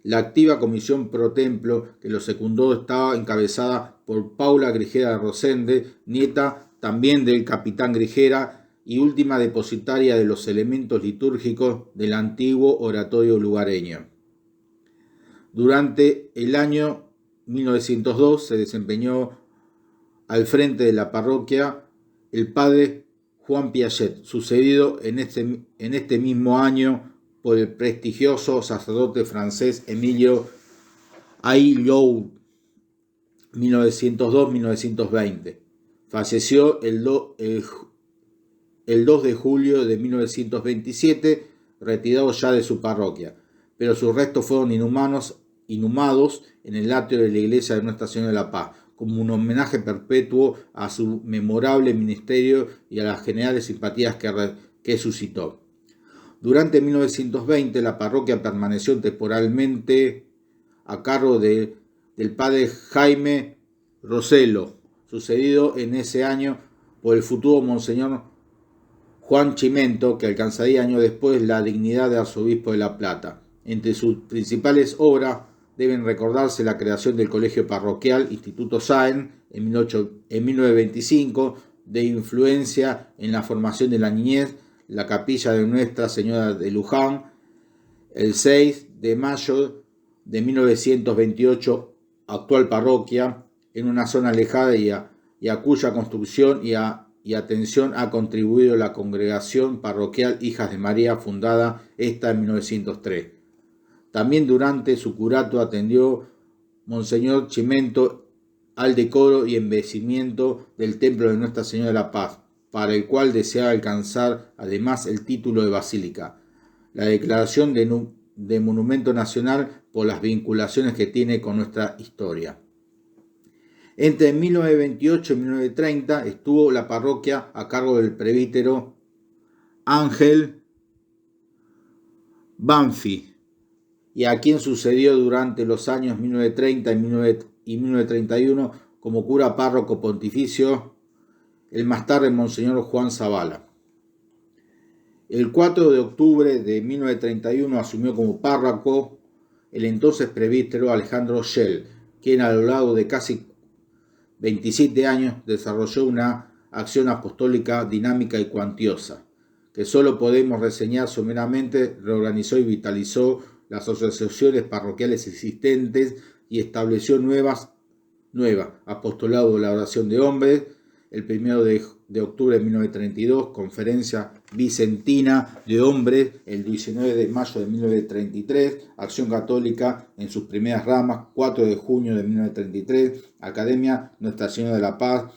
La activa comisión pro templo que lo secundó estaba encabezada por Paula Grigera Rosende, nieta también del capitán Grigera y última depositaria de los elementos litúrgicos del antiguo oratorio lugareño. Durante el año 1902 se desempeñó al frente de la parroquia el padre Juan Piaget, sucedido en este mismo año por el prestigioso sacerdote francés Emilio Aillou, 1902-1920. Falleció el 2 de julio de 1927, retirado ya de su parroquia, pero sus restos fueron inhumados en el atrio de la iglesia de Nuestra Señora de la Paz, como un homenaje perpetuo a su memorable ministerio y a las generales simpatías que suscitó. Durante 1920 la parroquia permaneció temporalmente a cargo del padre Jaime Rossello, sucedido en ese año por el futuro monseñor Juan Chimento, que alcanzaría años después la dignidad de arzobispo de La Plata. Entre sus principales obras deben recordarse la creación del colegio parroquial Instituto Sáenz en 1925, de influencia en la formación de la niñez, la capilla de Nuestra Señora de Luján, el 6 de mayo de 1928, actual parroquia, en una zona alejada y a cuya construcción y atención ha contribuido la congregación parroquial Hijas de María, fundada esta en 1903. También durante su curato atendió Monseñor Chimento al decoro y embellecimiento del Templo de Nuestra Señora de la Paz, para el cual deseaba alcanzar además el título de basílica, la declaración de monumento nacional por las vinculaciones que tiene con nuestra historia. Entre 1928 y 1930 estuvo la parroquia a cargo del presbítero Ángel Banfi, y a quien sucedió durante los años 1930 y 1931 como cura párroco pontificio el más tarde Monseñor Juan Zavala. El 4 de octubre de 1931 asumió como párroco el entonces presbítero Alejandro Schell, quien a lo largo de casi 27 años desarrolló una acción apostólica dinámica y cuantiosa, que solo podemos reseñar someramente. Reorganizó y vitalizó las asociaciones parroquiales existentes y estableció nueva, apostolado de la oración de hombres, el 1 de octubre de 1932, conferencia vicentina de hombres, el 19 de mayo de 1933, acción católica en sus primeras ramas, 4 de junio de 1933, Academia Nuestra Señora de la Paz,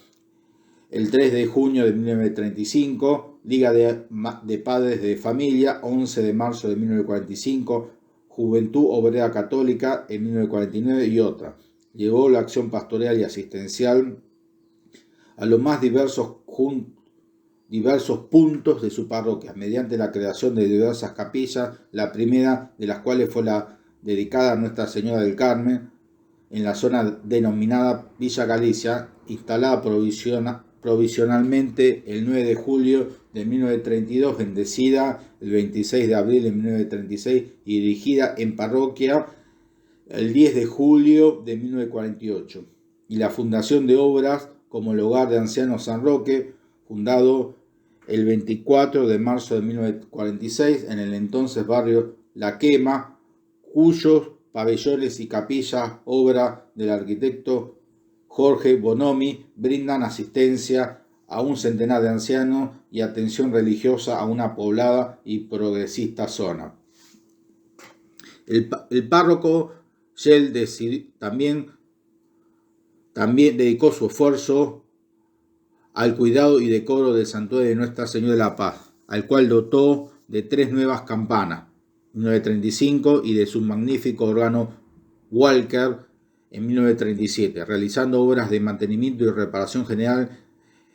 el 3 de junio de 1935, Liga de Padres de Familia, 11 de marzo de 1945, Juventud Obrera Católica en 1949 y otra. Llevó la acción pastoral y asistencial a los más diversos puntos de su parroquia, mediante la creación de diversas capillas, la primera de las cuales fue la dedicada a Nuestra Señora del Carmen, en la zona denominada Villa Galicia, instalada provisionalmente el 9 de julio de 1932, bendecida el 26 de abril de 1936 y dirigida en parroquia el 10 de julio de 1948, y la Fundación de Obras como el Hogar de Ancianos San Roque, fundado el 24 de marzo de 1946 en el entonces barrio La Quema, cuyos pabellones y capillas, obra del arquitecto Jorge Bonomi, brindan asistencia a un centenar de ancianos y atención religiosa a una poblada y progresista zona. El párroco Shell también dedicó su esfuerzo al cuidado y decoro del santuario de Nuestra Señora de la Paz, al cual dotó de 3 nuevas campanas, en 1935, y de su magnífico órgano Walker en 1937, realizando obras de mantenimiento y reparación general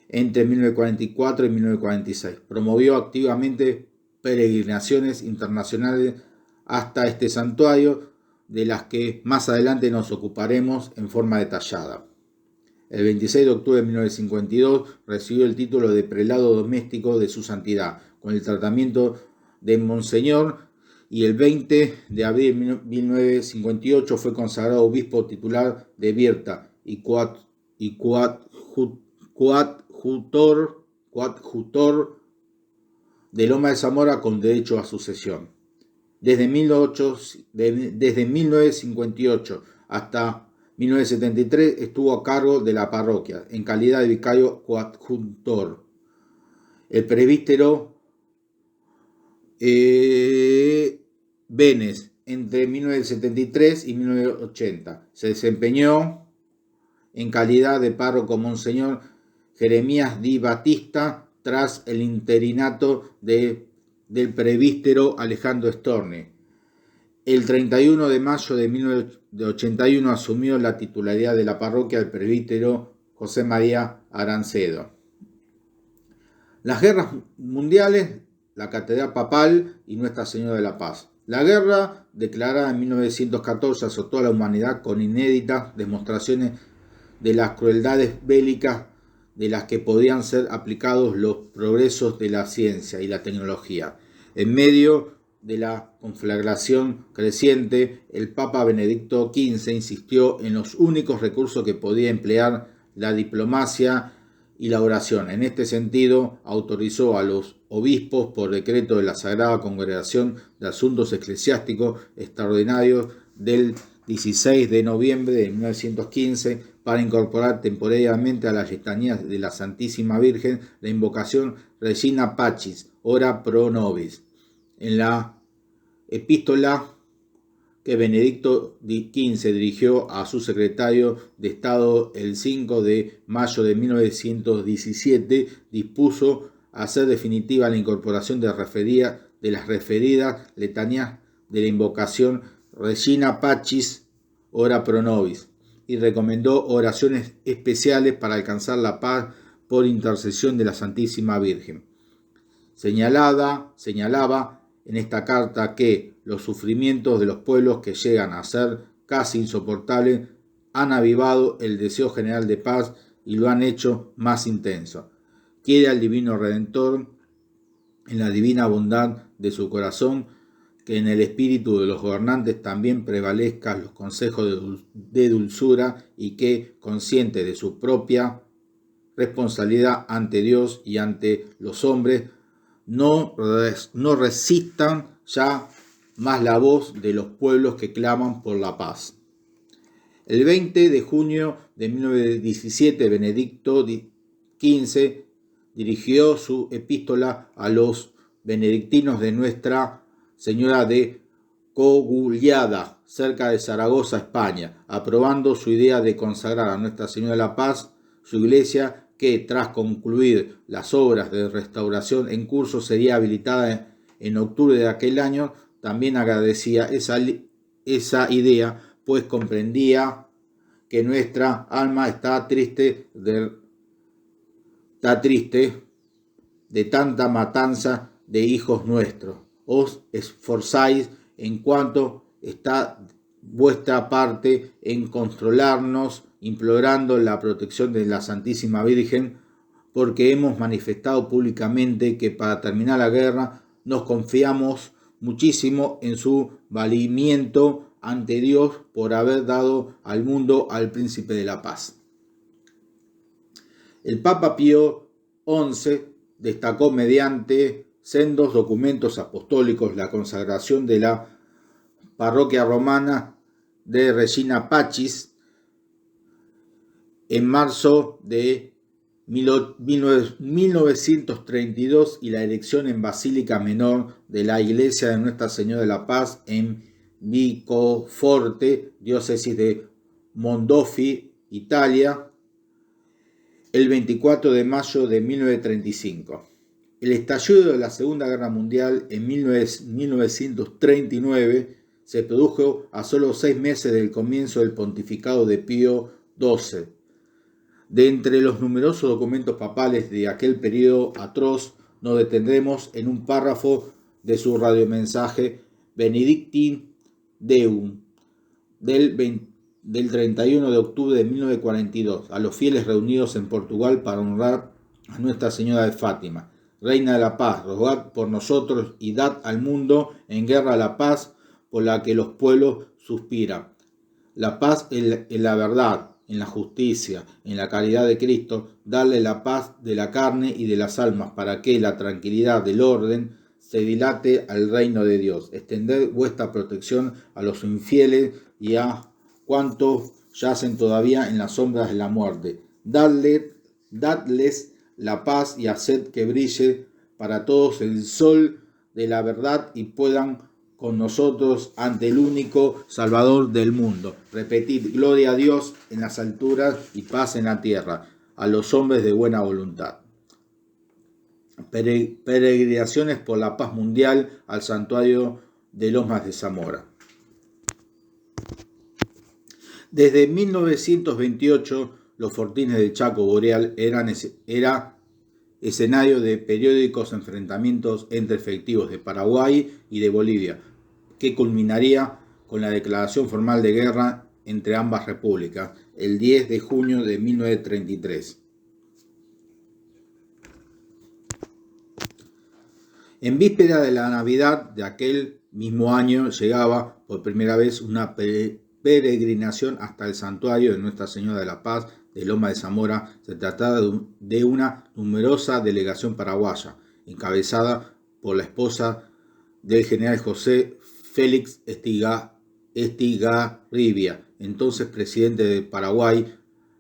entre 1944 y 1946. Promovió activamente peregrinaciones internacionales hasta este santuario, de las que más adelante nos ocuparemos en forma detallada. El 26 de octubre de 1952 recibió el título de prelado doméstico de su santidad, con el tratamiento de Monseñor, y el 20 de abril de 1958 fue consagrado obispo titular de Vierta y coadjutor de Loma de Zamora con derecho a sucesión. Desde 1958 hasta 1973 estuvo a cargo de la parroquia, en calidad de vicario coadjutor. El presbítero Benes, entre 1973 y 1980. Se desempeñó en calidad de párroco Monseñor Jeremías Di Battista tras el interinato del presbítero Alejandro Storni. El 31 de mayo de 1981 asumió la titularidad de la parroquia el presbítero José María Arancedo. Las guerras mundiales, la Catedral Papal y Nuestra Señora de la Paz. La guerra, declarada en 1914, azotó a la humanidad con inéditas demostraciones de las crueldades bélicas de las que podían ser aplicados los progresos de la ciencia y la tecnología. En medio de la conflagración creciente, el Papa Benedicto XV insistió en los únicos recursos que podía emplear: la diplomacia y la oración. En este sentido, autorizó a los obispos, por decreto de la Sagrada Congregación de Asuntos Eclesiásticos Extraordinarios del 16 de noviembre de 1915, para incorporar temporariamente a las letanías de la Santísima Virgen la invocación Regina Pacis, ora pro nobis. En la epístola que Benedicto XV dirigió a su secretario de Estado el 5 de mayo de 1917, dispuso hacer definitiva la incorporación de las referidas letanías de la invocación Regina Pacis, ora pro nobis, y recomendó oraciones especiales para alcanzar la paz por intercesión de la Santísima Virgen. Señalaba en esta carta que los sufrimientos de los pueblos, que llegan a ser casi insoportables, han avivado el deseo general de paz y lo han hecho más intenso. Quiere al Divino Redentor, en la divina bondad de su corazón, que en el espíritu de los gobernantes también prevalezcan los consejos de dulzura, y que, conscientes de su propia responsabilidad ante Dios y ante los hombres, no resistan ya más la voz de los pueblos que claman por la paz. El 20 de junio de 1917, Benedicto XV dirigió su epístola a los benedictinos de Nuestra Señora de Cogullada, cerca de Zaragoza, España, aprobando su idea de consagrar a Nuestra Señora de la Paz su iglesia, que tras concluir las obras de restauración en curso sería habilitada en octubre de aquel año. También agradecía esa idea, pues comprendía que nuestra alma está triste de tanta matanza de hijos nuestros. Os esforzáis en cuanto está vuestra parte en controlarnos, implorando la protección de la Santísima Virgen, porque hemos manifestado públicamente que para terminar la guerra nos confiamos muchísimo en su valimiento ante Dios por haber dado al mundo al Príncipe de la Paz. El Papa Pío XI destacó mediante sendos documentos apostólicos la consagración de la parroquia romana de Regina Pacis en marzo de 1932 y la erección en Basílica Menor de la Iglesia de Nuestra Señora de la Paz en Vicoforte, diócesis de Mondolfi, Italia, el 24 de mayo de 1935. El estallido de la Segunda Guerra Mundial en 1939 se produjo a solo 6 meses del comienzo del pontificado de Pío XII. De entre los numerosos documentos papales de aquel periodo atroz, nos detendremos en un párrafo de su radiomensaje Benedicti Deum del 31 de octubre de 1942 a los fieles reunidos en Portugal para honrar a Nuestra Señora de Fátima. Reina de la Paz, rogad por nosotros y dad al mundo en guerra la paz por la que los pueblos suspiran. La paz en la verdad, en la justicia, en la caridad de Cristo, darle la paz de la carne y de las almas para que la tranquilidad del orden se dilate al reino de Dios. Extended vuestra protección a los infieles y a cuantos yacen todavía en las sombras de la muerte. Dadles la paz y haced que brille para todos el sol de la verdad y puedan con nosotros ante el único Salvador del mundo. Repetid, gloria a Dios en las alturas y paz en la tierra, a los hombres de buena voluntad. Peregrinaciones por la paz mundial al santuario de Lomas de Zamora. Desde 1928, los fortines del Chaco Boreal era escenario de periódicos enfrentamientos entre efectivos de Paraguay y de Bolivia, que culminaría con la declaración formal de guerra entre ambas repúblicas el 10 de junio de 1933. En víspera de la Navidad de aquel mismo año llegaba por primera vez una peregrinación hasta el santuario de Nuestra Señora de la Paz de Loma de Zamora. Se trataba de una numerosa delegación paraguaya, encabezada por la esposa del general José Félix Estigarribia, entonces presidente de Paraguay,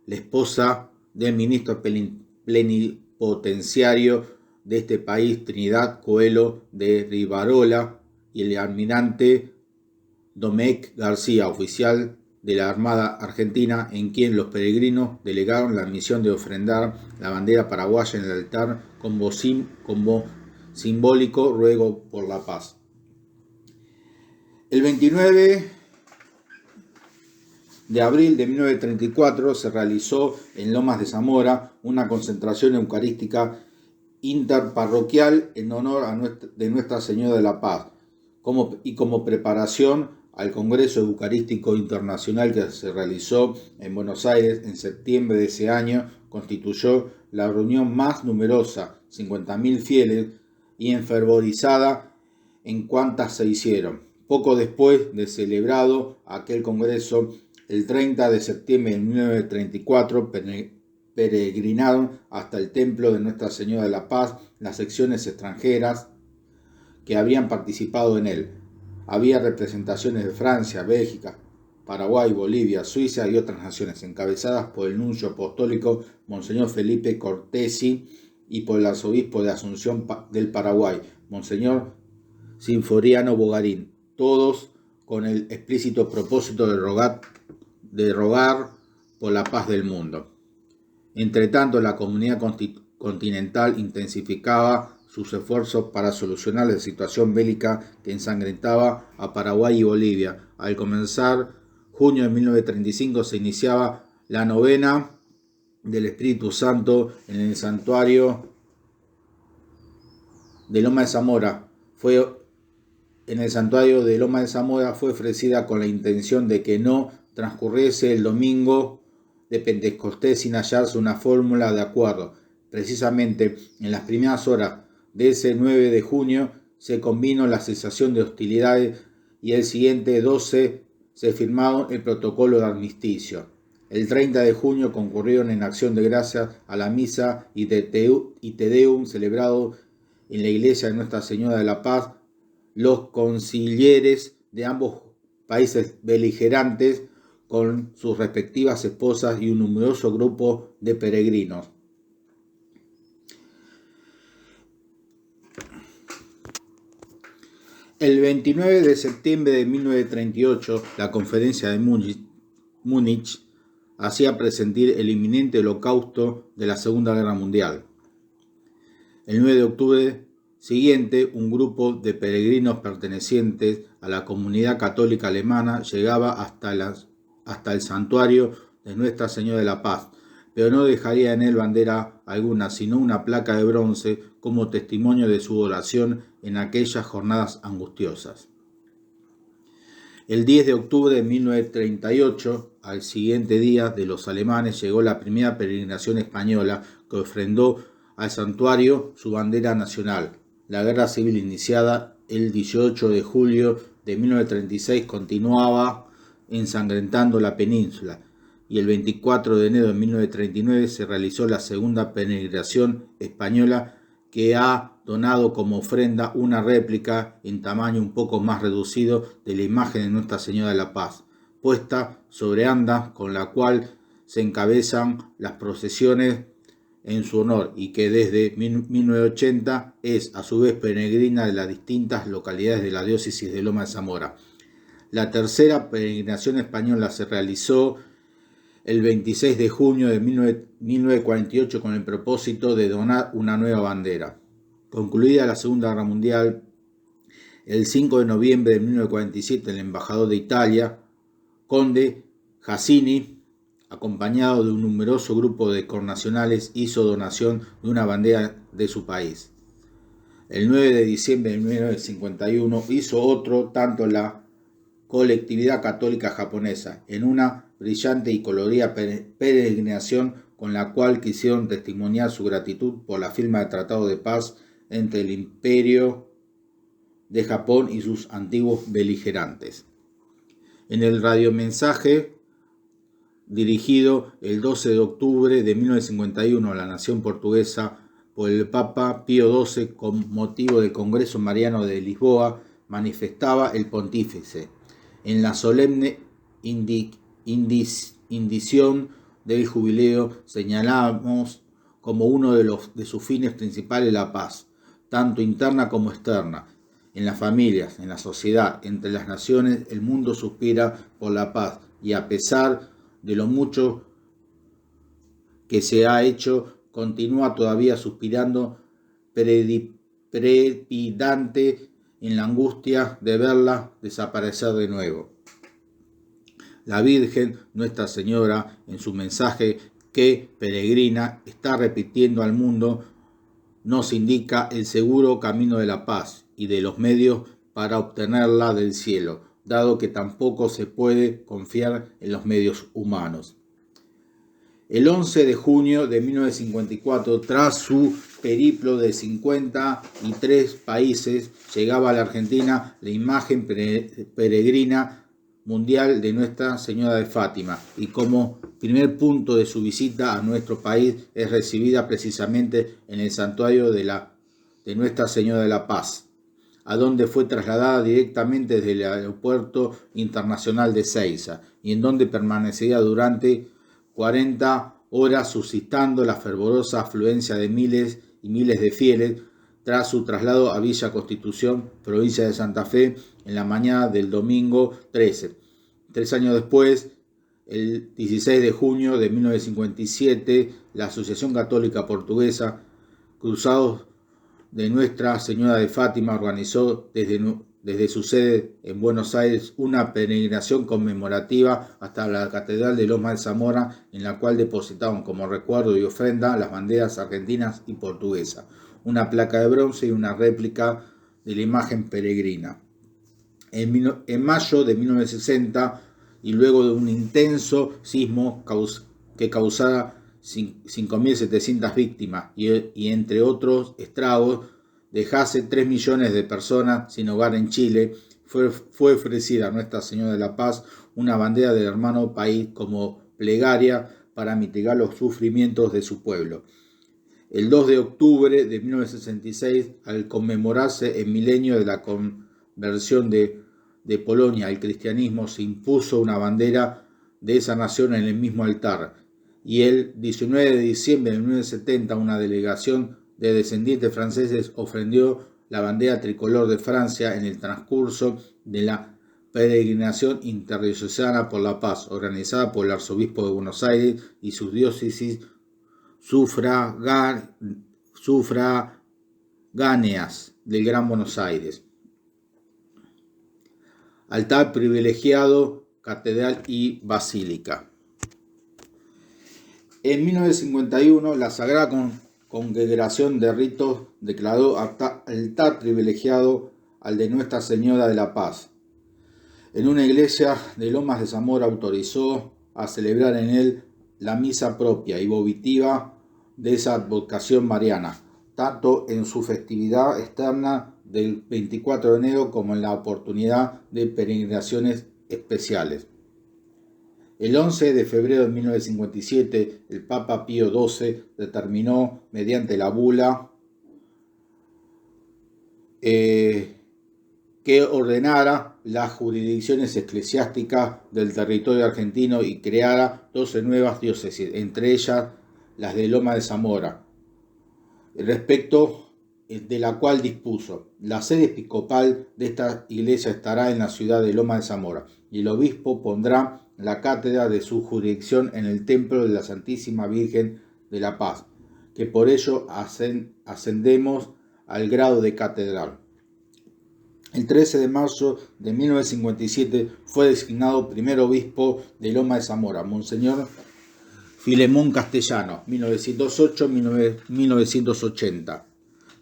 la esposa del ministro plenipotenciario de este país, Trinidad Coelho de Rivarola, y el almirante Domecq García, oficial de la Armada Argentina, en quien los peregrinos delegaron la misión de ofrendar la bandera paraguaya en el altar como simbólico ruego por la paz. El 29 de abril de 1934 se realizó en Lomas de Zamora una concentración eucarística interparroquial en honor de Nuestra Señora de la Paz como preparación al Congreso Eucarístico Internacional que se realizó en Buenos Aires en septiembre de ese año. Constituyó la reunión más numerosa, 50.000 fieles, y enfervorizada en cuantas se hicieron. Poco después de celebrado aquel Congreso, el 30 de septiembre de 1934, peregrinaron hasta el templo de Nuestra Señora de la Paz las secciones extranjeras que habían participado en él. Había representaciones de Francia, Bélgica, Paraguay, Bolivia, Suiza y otras naciones, encabezadas por el nuncio apostólico Monseñor Felipe Cortesi y por el arzobispo de Asunción del Paraguay, Monseñor Sinforiano Bogarín, todos con el explícito propósito de rogar por la paz del mundo. Entretanto, la comunidad continental intensificaba sus esfuerzos para solucionar la situación bélica que ensangrentaba a Paraguay y Bolivia. Al comenzar junio de 1935 se iniciaba la novena del Espíritu Santo en el santuario de Loma de Zamora. En el santuario de Loma de Zamora fue ofrecida con la intención de que no transcurriese el domingo de Pentecostés sin hallarse una fórmula de acuerdo. Precisamente en las primeras horas de ese 9 de junio se convino la cesación de hostilidades y el siguiente 12 se firmó el protocolo de armisticio. El 30 de junio concurrieron en acción de gracias a la misa y Te Deum celebrado en la iglesia de Nuestra Señora de la Paz los concilleres de ambos países beligerantes con sus respectivas esposas y un numeroso grupo de peregrinos. El 29 de septiembre de 1938, la conferencia de Múnich hacía presentir el inminente holocausto de la Segunda Guerra Mundial. El 9 de octubre siguiente, un grupo de peregrinos pertenecientes a la comunidad católica alemana llegaba hasta el santuario de Nuestra Señora de la Paz, pero no dejaría en él bandera alguna, sino una placa de bronce como testimonio de su oración en aquellas jornadas angustiosas. El 10 de octubre de 1938, al siguiente día de los alemanes, llegó la primera peregrinación española que ofrendó al santuario su bandera nacional. La guerra civil iniciada el 18 de julio de 1936 continuaba ensangrentando la península, y el 24 de enero de 1939 se realizó la segunda peregrinación española, que ha donado como ofrenda una réplica en tamaño un poco más reducido de la imagen de Nuestra Señora de la Paz, puesta sobre andas, con la cual se encabezan las procesiones en su honor, y que desde 1980 es a su vez peregrina de las distintas localidades de la diócesis de Loma de Zamora. La tercera peregrinación española se realizó el 26 de junio de 1948 con el propósito de donar una nueva bandera. Concluida la Segunda Guerra Mundial, el 5 de noviembre de 1947 el embajador de Italia, Conde Jassini, acompañado de un numeroso grupo de connacionales, hizo donación de una bandera de su país. El 9 de diciembre de 1951 hizo otro tanto la colectividad católica japonesa, en una brillante y colorida peregrinación con la cual quisieron testimoniar su gratitud por la firma del Tratado de Paz entre el Imperio de Japón y sus antiguos beligerantes. En el radiomensaje dirigido el 12 de octubre de 1951 a la nación portuguesa por el Papa Pío XII con motivo del Congreso Mariano de Lisboa, manifestaba el pontífice: en la solemne indición del jubileo señalamos como uno de sus fines principales la paz, tanto interna como externa. En las familias, en la sociedad, entre las naciones, el mundo suspira por la paz, y a pesar de lo mucho que se ha hecho, continúa todavía suspirando trepidante en la angustia de verla desaparecer de nuevo. La Virgen, Nuestra Señora, en su mensaje que peregrina, está repitiendo al mundo, nos indica el seguro camino de la paz y de los medios para obtenerla del cielo, dado que tampoco se puede confiar en los medios humanos. El 11 de junio de 1954, tras su periplo de 53 países, llegaba a la Argentina la imagen peregrina mundial de Nuestra Señora de Fátima, y como primer punto de su visita a nuestro país es recibida precisamente en el santuario de Nuestra Señora de la Paz, a donde fue trasladada directamente desde el Aeropuerto Internacional de Ezeiza, y en donde permanecería durante 40 horas suscitando la fervorosa afluencia de miles y miles de fieles tras su traslado a Villa Constitución, provincia de Santa Fe, en la mañana del domingo 13. 3 años después, el 16 de junio de 1957, la Asociación Católica Portuguesa Cruzados de Nuestra Señora de Fátima organizó desde su sede en Buenos Aires una peregrinación conmemorativa hasta la Catedral de Loma de Zamora, en la cual depositaron como recuerdo y ofrenda las banderas argentinas y portuguesas, una placa de bronce y una réplica de la imagen peregrina. En mayo de 1960, y luego de un intenso sismo que causara 5.700 víctimas y entre otros estragos, dejase 3 millones de personas sin hogar en Chile, fue ofrecida a Nuestra Señora de la Paz una bandera del hermano país como plegaria para mitigar los sufrimientos de su pueblo. El 2 de octubre de 1966, al conmemorarse el milenio de la conversión de Polonia al cristianismo, se impuso una bandera de esa nación en el mismo altar, y el 19 de diciembre de 1970 una delegación de descendientes franceses ofrendió la bandera tricolor de Francia en el transcurso de la peregrinación interdiocesana por la paz, organizada por el arzobispo de Buenos Aires y sus diócesis sufragáneas del Gran Buenos Aires. Altar privilegiado, catedral y basílica. En 1951, la Sagrada Congregación de Ritos declaró altar privilegiado al de Nuestra Señora de la Paz. En una iglesia de Lomas de Zamora autorizó a celebrar en él la misa propia y votiva de esa advocación mariana, tanto en su festividad externa del 24 de enero como en la oportunidad de peregrinaciones especiales. El 11 de febrero de 1957, el Papa Pío XII determinó, mediante la bula, que ordenara las jurisdicciones eclesiásticas del territorio argentino y creara 12 nuevas diócesis, entre ellas las de Lomas de Zamora, respecto de la cual dispuso: la sede episcopal de esta iglesia estará en la ciudad de Lomas de Zamora, y el obispo pondrá la cátedra de su jurisdicción en el templo de la Santísima Virgen de la Paz, que por ello ascendemos al grado de catedral. El 13 de marzo de 1957 fue designado primer obispo de Lomas de Zamora, Monseñor Filemón Castellano, 1908-1980.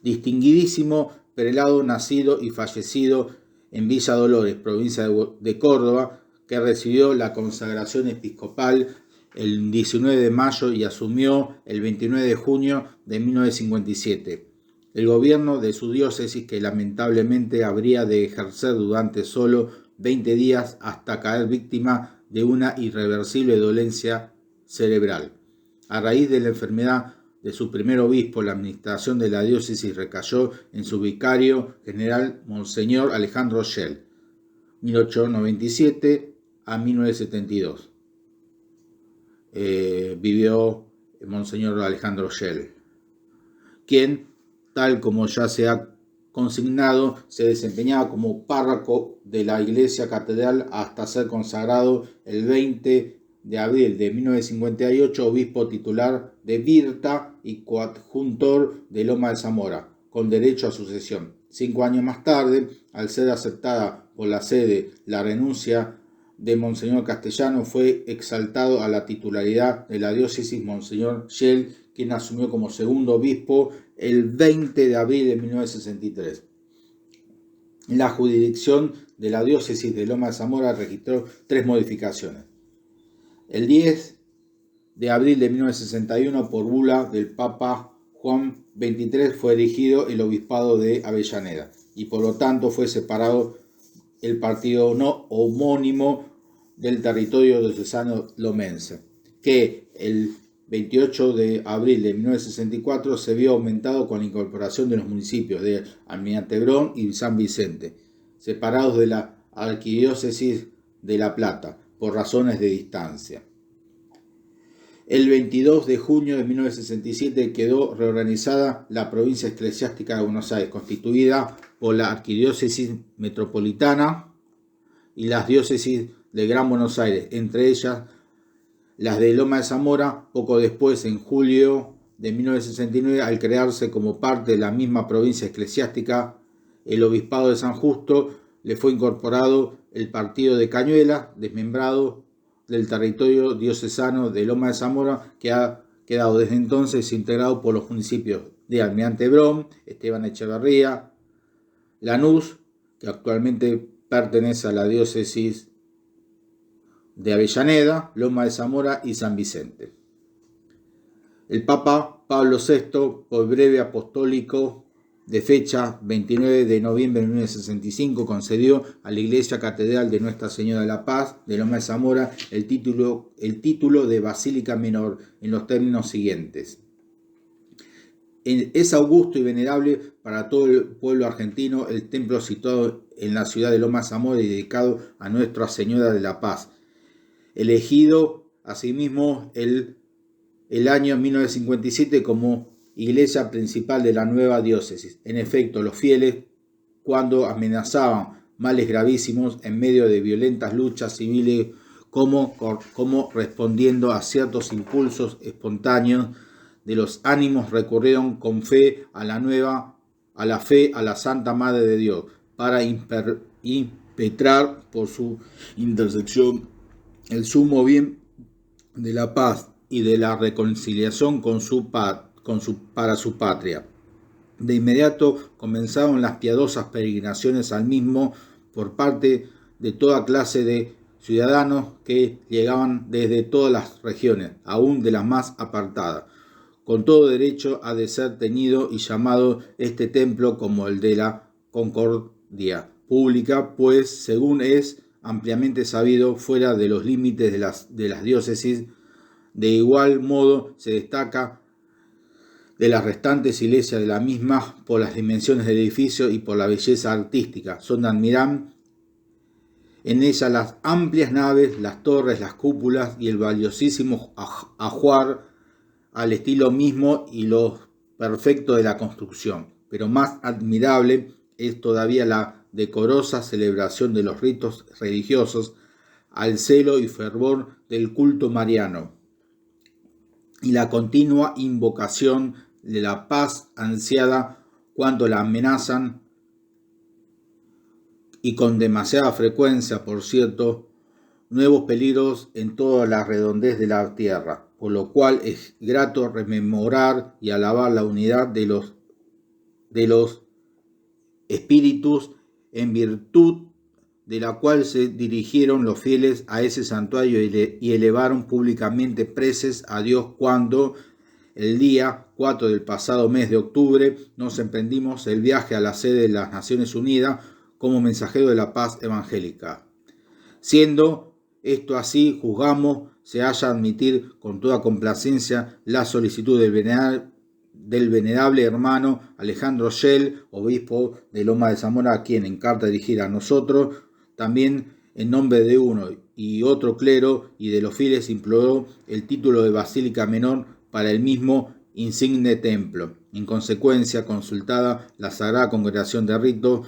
Distinguidísimo prelado, nacido y fallecido en Villa Dolores, provincia de Córdoba, que recibió la consagración episcopal el 19 de mayo y asumió el 29 de junio de 1957. El gobierno de su diócesis, que lamentablemente habría de ejercer durante solo 20 días hasta caer víctima de una irreversible dolencia cerebral. A raíz de la enfermedad de su primer obispo, la administración de la diócesis recayó en su vicario general, Monseñor Alejandro Schell, 1897 a 1972. Vivió Monseñor Alejandro Schell, quien, tal como ya se ha consignado, se desempeñaba como párroco de la iglesia catedral hasta ser consagrado el 20 de abril de 1958 obispo titular de Virta y coadjuntor de Lomas de Zamora, con derecho a sucesión. 5 años más tarde, al ser aceptada por la sede la renuncia de Monseñor Castellano, fue exaltado a la titularidad de la diócesis Monseñor Schell, quien asumió como segundo obispo el 20 de abril de 1963. La jurisdicción de la diócesis de Lomas de Zamora registró 3 modificaciones. El 10 de abril de 1961, por bula del Papa Juan XXIII, fue erigido el obispado de Avellaneda y por lo tanto fue separado el partido no homónimo del territorio diocesano lomense, que el 28 de abril de 1964 se vio aumentado con la incorporación de los municipios de Almirante Brown y San Vicente, separados de la arquidiócesis de La Plata por razones de distancia. El 22 de junio de 1967 quedó reorganizada la provincia eclesiástica de Buenos Aires, constituida por la arquidiócesis metropolitana y las diócesis de Gran Buenos Aires, entre ellas las de Lomas de Zamora. Poco después, en julio de 1969, al crearse como parte de la misma provincia eclesiástica, el obispado de San Justo, le fue incorporado el partido de Cañuelas, desmembrado del territorio diocesano de Lomas de Zamora, que ha quedado desde entonces integrado por los municipios de Almirante Brown, Esteban Echeverría, Lanús, que actualmente pertenece a la diócesis de Avellaneda, Lomas de Zamora y San Vicente. El Papa Pablo VI, por breve apostólico de fecha 29 de noviembre de 1965, concedió a la Iglesia Catedral de Nuestra Señora de la Paz de Lomas de Zamora el título de Basílica Menor en los términos siguientes: es augusto y venerable para todo el pueblo argentino el templo situado en la ciudad de Lomas de Zamora y dedicado a Nuestra Señora de la Paz, elegido asimismo el año 1957 como iglesia principal de la nueva diócesis. En efecto, los fieles, cuando amenazaban males gravísimos en medio de violentas luchas civiles, como respondiendo a ciertos impulsos espontáneos de los ánimos, recurrieron con fe a la Santa Madre de Dios, para impetrar por su intercesión el sumo bien de la paz y de la reconciliación para su patria. De inmediato comenzaron las piadosas peregrinaciones al mismo por parte de toda clase de ciudadanos que llegaban desde todas las regiones, aún de las más apartadas. Con todo derecho ha de ser tenido y llamado este templo como el de la concordia pública, pues, según es ampliamente sabido, fuera de los límites de las diócesis, de igual modo se destaca de las restantes iglesias de la misma por las dimensiones del edificio y por la belleza artística. Son de admirar en ella las amplias naves, las torres, las cúpulas y el valiosísimo ajuar al estilo mismo y lo perfecto de la construcción. Pero más admirable es todavía la decorosa celebración de los ritos religiosos, al celo y fervor del culto mariano, y la continua invocación de la paz ansiada cuando la amenazan, y con demasiada frecuencia, por cierto, nuevos peligros en toda la redondez de la tierra, por lo cual es grato rememorar y alabar la unidad de los espíritus, en virtud de la cual se dirigieron los fieles a ese santuario y elevaron públicamente preces a Dios cuando, el día 4 del pasado mes de octubre, nos emprendimos el viaje a la sede de las Naciones Unidas como mensajero de la paz evangélica. Siendo esto así, juzgamos se haya admitir con toda complacencia la solicitud del venerable hermano Alejandro Schell, obispo de Loma de Zamora, a quien en carta dirigida a nosotros, también en nombre de uno y otro clero y de los fieles, imploró el título de Basílica Menor para el mismo insigne templo. En consecuencia, consultada la Sagrada Congregación de Rito,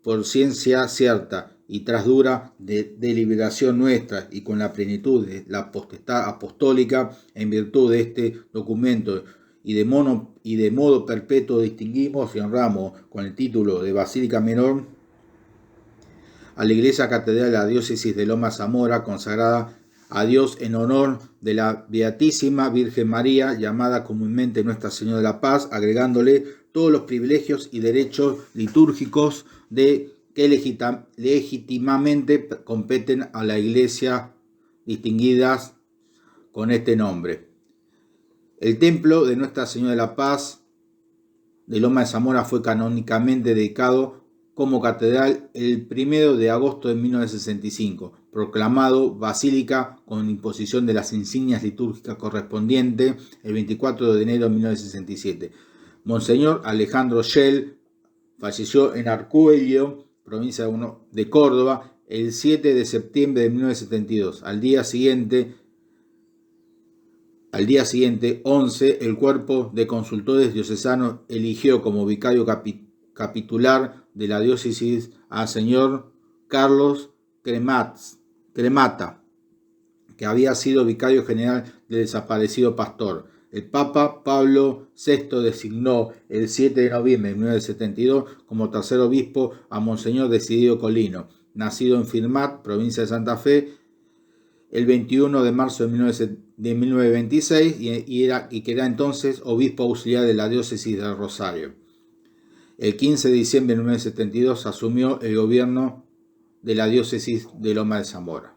por ciencia cierta y tras dura deliberación nuestra y con la plenitud de la potestad apostólica, en virtud de este documento y de modo perpetuo distinguimos y honramos con el título de Basílica Menor a la Iglesia Catedral de la Diócesis de Loma Zamora, consagrada a Dios en honor de la Beatísima Virgen María, llamada comúnmente Nuestra Señora de la Paz, agregándole todos los privilegios y derechos litúrgicos que legítimamente competen a la Iglesia distinguidas con este nombre. El templo de Nuestra Señora de la Paz de Loma de Zamora fue canónicamente dedicado como catedral el 1 de agosto de 1965, proclamado basílica con imposición de las insignias litúrgicas correspondientes el 24 de enero de 1967. Monseñor Alejandro Schell falleció en Arcuello, provincia de Córdoba, el 7 de septiembre de 1972. Al día siguiente, 11, el cuerpo de consultores diocesanos eligió como vicario capitular de la diócesis al señor Carlos Cremata, que había sido vicario general del desaparecido pastor. El Papa Pablo VI designó el 7 de noviembre de 1972 como tercer obispo a Monseñor Desiderio Colino, nacido en Firmat, provincia de Santa Fe, el 21 de marzo de 1926 y que era entonces obispo auxiliar de la diócesis de Rosario. El 15 de diciembre de 1972 asumió el gobierno de la diócesis de Loma de Zamora.